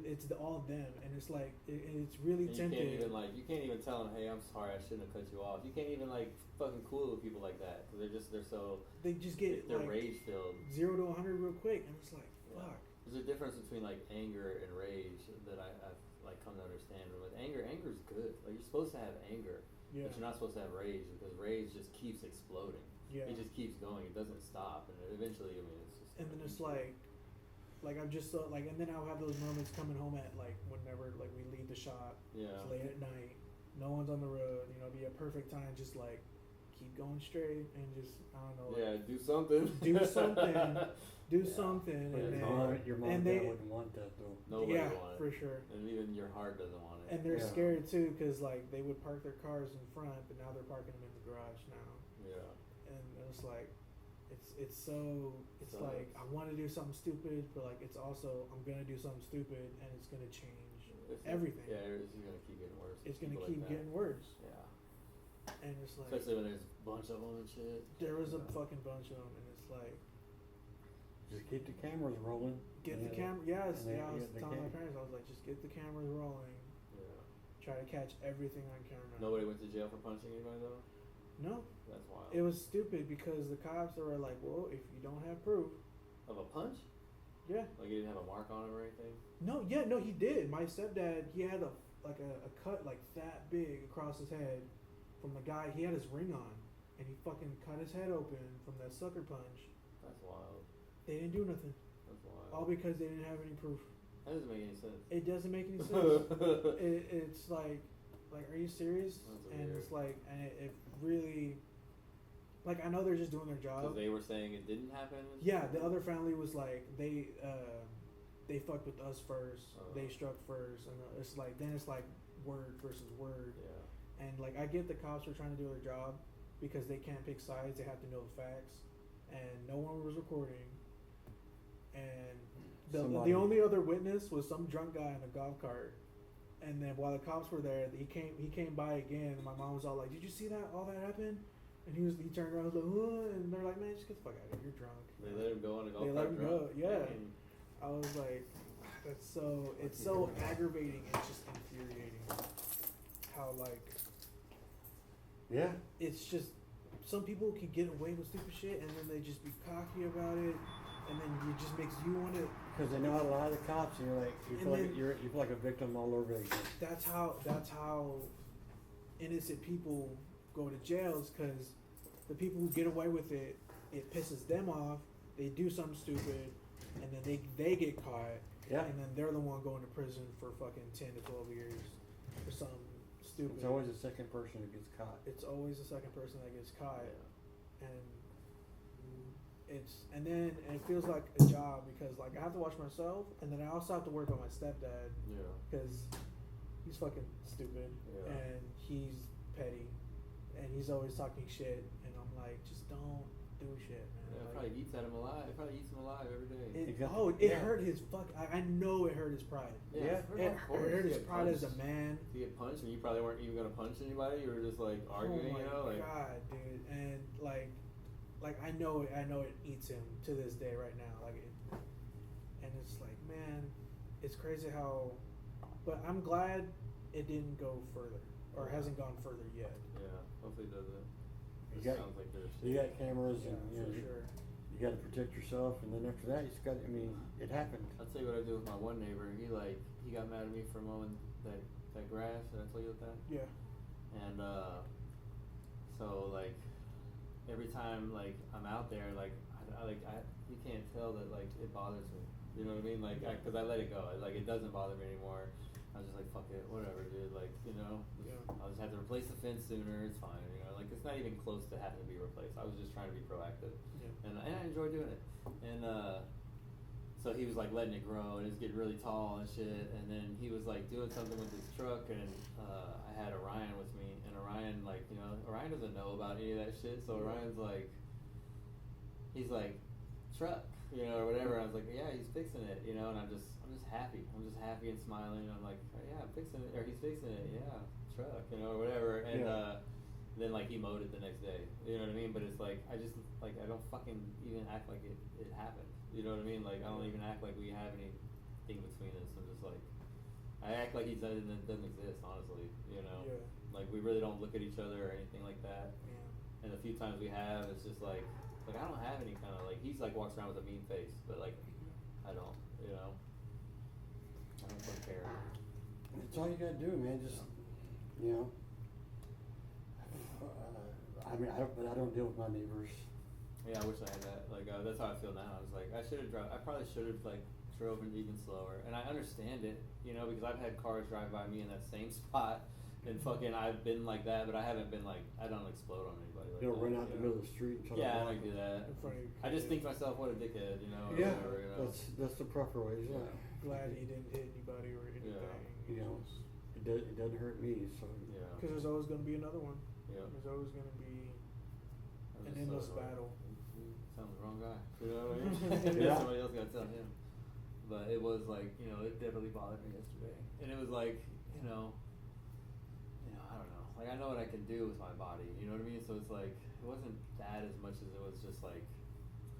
It's all them, and it's like it's really And tempting. you can't even tell them, hey, I'm sorry, I shouldn't have cut you off. You can't even like fucking cool with people like that because they're so They just get they're like rage filled. 0 to 100 real quick, and it's like Yeah. fuck. There's a difference between like anger and rage that I've like come to understand. But with anger's good. Like you're supposed to have anger, Yeah. but you're not supposed to have rage because rage just keeps exploding. Yeah. It just keeps going. It doesn't stop, and eventually, I mean, it's just. And then it's like I'm just so like, and then I'll have those moments coming home at like whenever like we leave the shop. Yeah. It's late at night. No one's on the road. You know, be a perfect time. Just like keep going straight and just I don't know. Yeah, Like, do something. do something. Do Yeah. something. But And your then mom and and dad they wouldn't want that though. Nobody yeah, want it. for sure. And even your heart doesn't want it. And they're Yeah. scared too, because like they would park their cars in front, but now they're parking them in the garage now. Yeah. And it's like, it's Sucks. like I want to do something stupid, but like it's also I'm gonna do something stupid, and it's gonna change everything. Yeah, it's gonna keep getting worse. It's gonna People keep like that. getting worse, Yeah. and it's like Especially when there's a bunch of them and shit. there was a Yeah. fucking bunch of them, and it's like Just keep the cameras rolling. get the Yeah. camera. Yes, And they- yeah. I was yeah, they telling my can't. parents, I was like, just get the cameras rolling. Yeah. Try to catch everything on camera. Nobody went to jail for punching anybody though. No, That's wild. it was stupid because the cops were like, well, if you don't have proof, Of a punch? yeah. Like he didn't have a mark on him or anything? No, yeah, no, he did. My stepdad, he had a cut like that big across his head from the guy. He had his ring on, and he fucking cut his head open from that sucker punch. That's wild. They didn't do nothing, That's wild. all because they didn't have any proof. That doesn't make any sense. It doesn't make any sense. It's like, are you serious? That's And weird. it's like, and it really, like, I know they're just doing their job. Because they were saying it didn't happen? Yeah, the other family was like they fucked with us first. They struck first, and it's like word versus word. Yeah. And like I get the cops are trying to do their job because they can't pick sides. They have to know the facts, and no one was recording. And the Somebody- only other witness was some drunk guy in a golf cart. And then while the cops were there, he came by again. And my mom was all like, "Did you see that? All that happened?" And he turned around, was like, and they're like, "Man, just get the fuck out of here. You're drunk." They let him go on a golf They cart let him drunk? go, yeah. Dang. I was like, it's so aggravating and just infuriating how like Yeah. it's just some people can get away with stupid shit and then they just be cocky about it, and then it just makes you want to. Because they know how to lie to the cops, and you're like, you And feel like then- you feel like a victim all over again. That's how innocent people go to jails because the people who get away with it, it pisses them off. They do something stupid, and then they get caught, Yeah. and then they're the one going to prison for fucking 10 to 12 years for something stupid. It's always the second person who gets caught. It's always the second person that gets caught, Yeah. and it feels like a job because like I have to watch myself, and then I also have to worry about my stepdad Yeah. because he's fucking stupid Yeah. and he's petty, and he's always talking shit, and I'm like, just don't do shit, man. Yeah, it Like, probably eats at him alive. It probably eats him alive every day. it hurt his I know it hurt his pride. Yeah. It of course. hurt You his get pride as a punched. man. You get punched, and you probably weren't even gonna punch anybody. You were just like arguing, Oh my you know, like. god, dude, and like I know it eats him to this day right now, and it's like, man, it's crazy how, but I'm glad it didn't go further or hasn't gone further yet. Yeah, hopefully it doesn't. You It got- sounds like there's. You got cameras, Yeah, and for sure. you got to protect yourself, and then after that, you just got. I mean, it happened. I'll tell you what I do with my one neighbor. He got mad at me for mowing that grass. Did I tell you about that? Yeah. And so like every time like I'm out there, like you can't tell that like it bothers me. You know what I mean? Like, cause I let it go. Like it doesn't bother me anymore. I was just like, fuck it, whatever, dude. Like, you know, Yeah. I'll just have to replace the fence sooner. It's fine. You know, like it's not even close to having to be replaced. I was just trying to be proactive, Yeah. and I enjoy doing it. And so he was like letting it grow, and it was getting really tall and shit. And then he was like doing something with his truck, and I had Orion with me, and Orion, like, you know, Orion doesn't know about any of that shit. So Orion's like, he's like, truck, you know, or whatever. I was like, yeah, he's fixing it, you know, and I'm just happy. I'm just happy and smiling. I'm like, oh, yeah, I'm fixing it, or he's fixing it, yeah, truck, you know, or whatever. And then like he mowed it the next day, you know what I mean? But it's like I just like I don't fucking even act like it happened. You know what I mean? Like I don't even act like we have anything between us. I'm just like I act like it doesn't exist, honestly. You know, Yeah. like we really don't look at each other or anything like that. Yeah. And the few times we have, it's just like I don't have any kind of like he's like walks around with a mean face, but like I don't, you know, I don't fucking care. That's all you gotta do, man. Just, you know. I mean, I don't deal with my neighbors. Yeah, I wish I had that. Like that's how I feel now. I was like, I probably should have like driven even slower. And I understand it, you know, because I've had cars drive by me in that same spot, and fucking I've been like that, but I haven't been like I don't explode on anybody. Like You know, that, run out in the middle of the street and try to Yeah, I block don't do them. that. In front of your I just kid. think to myself, what a dickhead, you know. Or Yeah, whatever, you know. that's the proper way. Yeah. Glad he didn't hit anybody or anything. You know, it doesn't hurt me. So Yeah. Because there's always going to be another one. Yeah. There's always going to be I'm an just endless like, battle. Sounds the wrong guy. You know what I mean? Yeah. Somebody else got to tell him. But it was like, you know, it definitely bothered me yesterday. And it was like, you know, I don't know. Like, I know what I can do with my body. You know what I mean? So it's like, it wasn't that as much as it was just like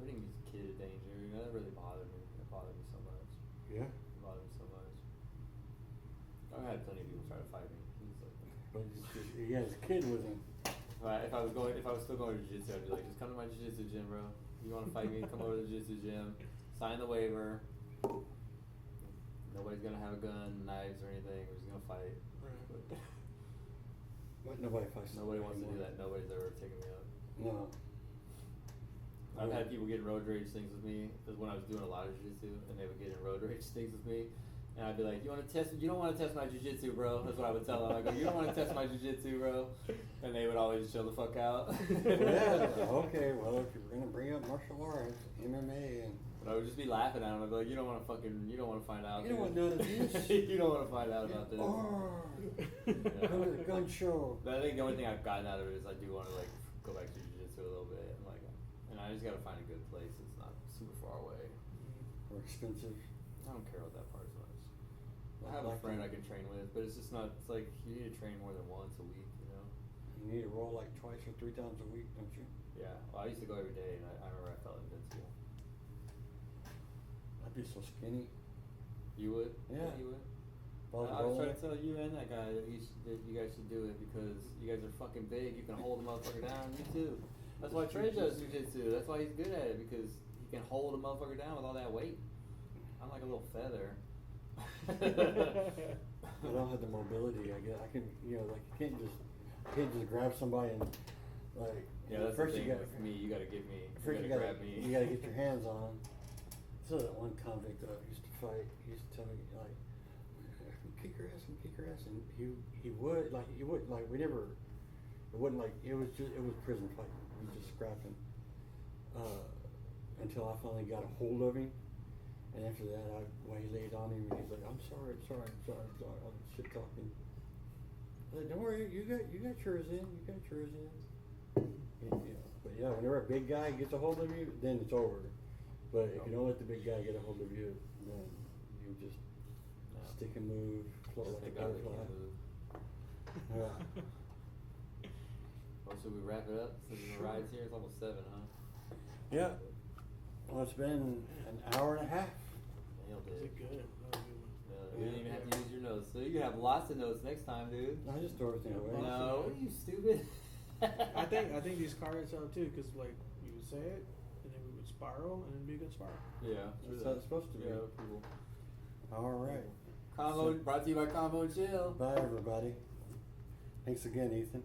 putting this kid in danger. You know, that really bothered me. It bothered me so much. yeah. It bothered me so much. I've had plenty of people try to fight me. It's like, But it's just, he has a kid with him. if I was still going to jiu-jitsu, I'd be like, just come to my jiu-jitsu gym, bro. You want to fight me? Come over to the jiu-jitsu gym. Sign the waiver. Nobody's gonna have a gun, knives, or anything. We're just gonna fight. Right. But nobody fights. Nobody wants to do anymore. that. Nobody's ever taken me up. No. I've had people get in road rage things with me. Because when I was doing a lot of jiu-jitsu, and they would get in road rage things with me, and I'd be like, "You want to test? You don't want to test my jiu-jitsu, bro." That's what I would tell them. I go, "You don't want to test my jiu-jitsu, bro," and they would always chill the fuck out. Yeah. Okay. Well, if you're gonna bring up martial arts, MMA, and But I would just be laughing at them. I'd be like, you don't want to find out. You don't want dude." none of this. You don't want to find out about this. oh, Yeah. go to the gun show. But I think the only thing I've gotten out of it is I do want to like go back to jiu-jitsu a little bit, and I just gotta find a good place that's not super far away. Or expensive. I don't care about that part as much. I have a Like friend that. I can train with, but it's just not. It's like you need to train more than once a week, you know. You need to roll like 2 or 3 times a week, don't you? Yeah. Well, I used to go every day, and I remember I felt invincible. I'd be so skinny. You would? Yeah. You would. If I was I was trying rolling. to tell you and that guy that you guys should do it because you guys are fucking big. You can hold a motherfucker down. You too. That's why Trey does jiu-jitsu. That's why he's good at it because he can hold a motherfucker down with all that weight. I'm like a little feather. I don't have the mobility. I can, like you can't just can't just grab somebody and like. Yeah, that's first the thing you got, with me. You gotta give me. First you you gotta gotta, grab me. you gotta get your hands on 'em. So that one convict used to fight. He used to tell me like, kick your ass and kick your ass, and he would like we never. It wasn't like it was prison fighting. We just scrapping. Until I finally got a hold of him, and after that I he laid on him and he's like, I'm sorry. I'm shit talking. I said, don't worry, you got yours in. Yeah, but yeah, whenever a big guy gets a hold of you, then it's over. But if you don't let the big guy get a hold of you, then you just stick and move, float like a Thank God they butterfly. can't move. Yeah. Well, should we wrap it up? Since the Sure. ride's here, it's almost 7, huh? Yeah. Well, it's been an hour and a half. Nailed Is it. it good? That was a good one. No, we didn't even have to use your notes. So you can have lots of notes next time, dude. I just throw everything away. No, you stupid. I think these cards help too, because like you would say it, and then we would spiral, and it'd be a good spiral. Yeah, That's how it's supposed to be. Yeah, people. All right. Combo brought to you by Combo and Chill. Bye, everybody. Thanks again, Ethan.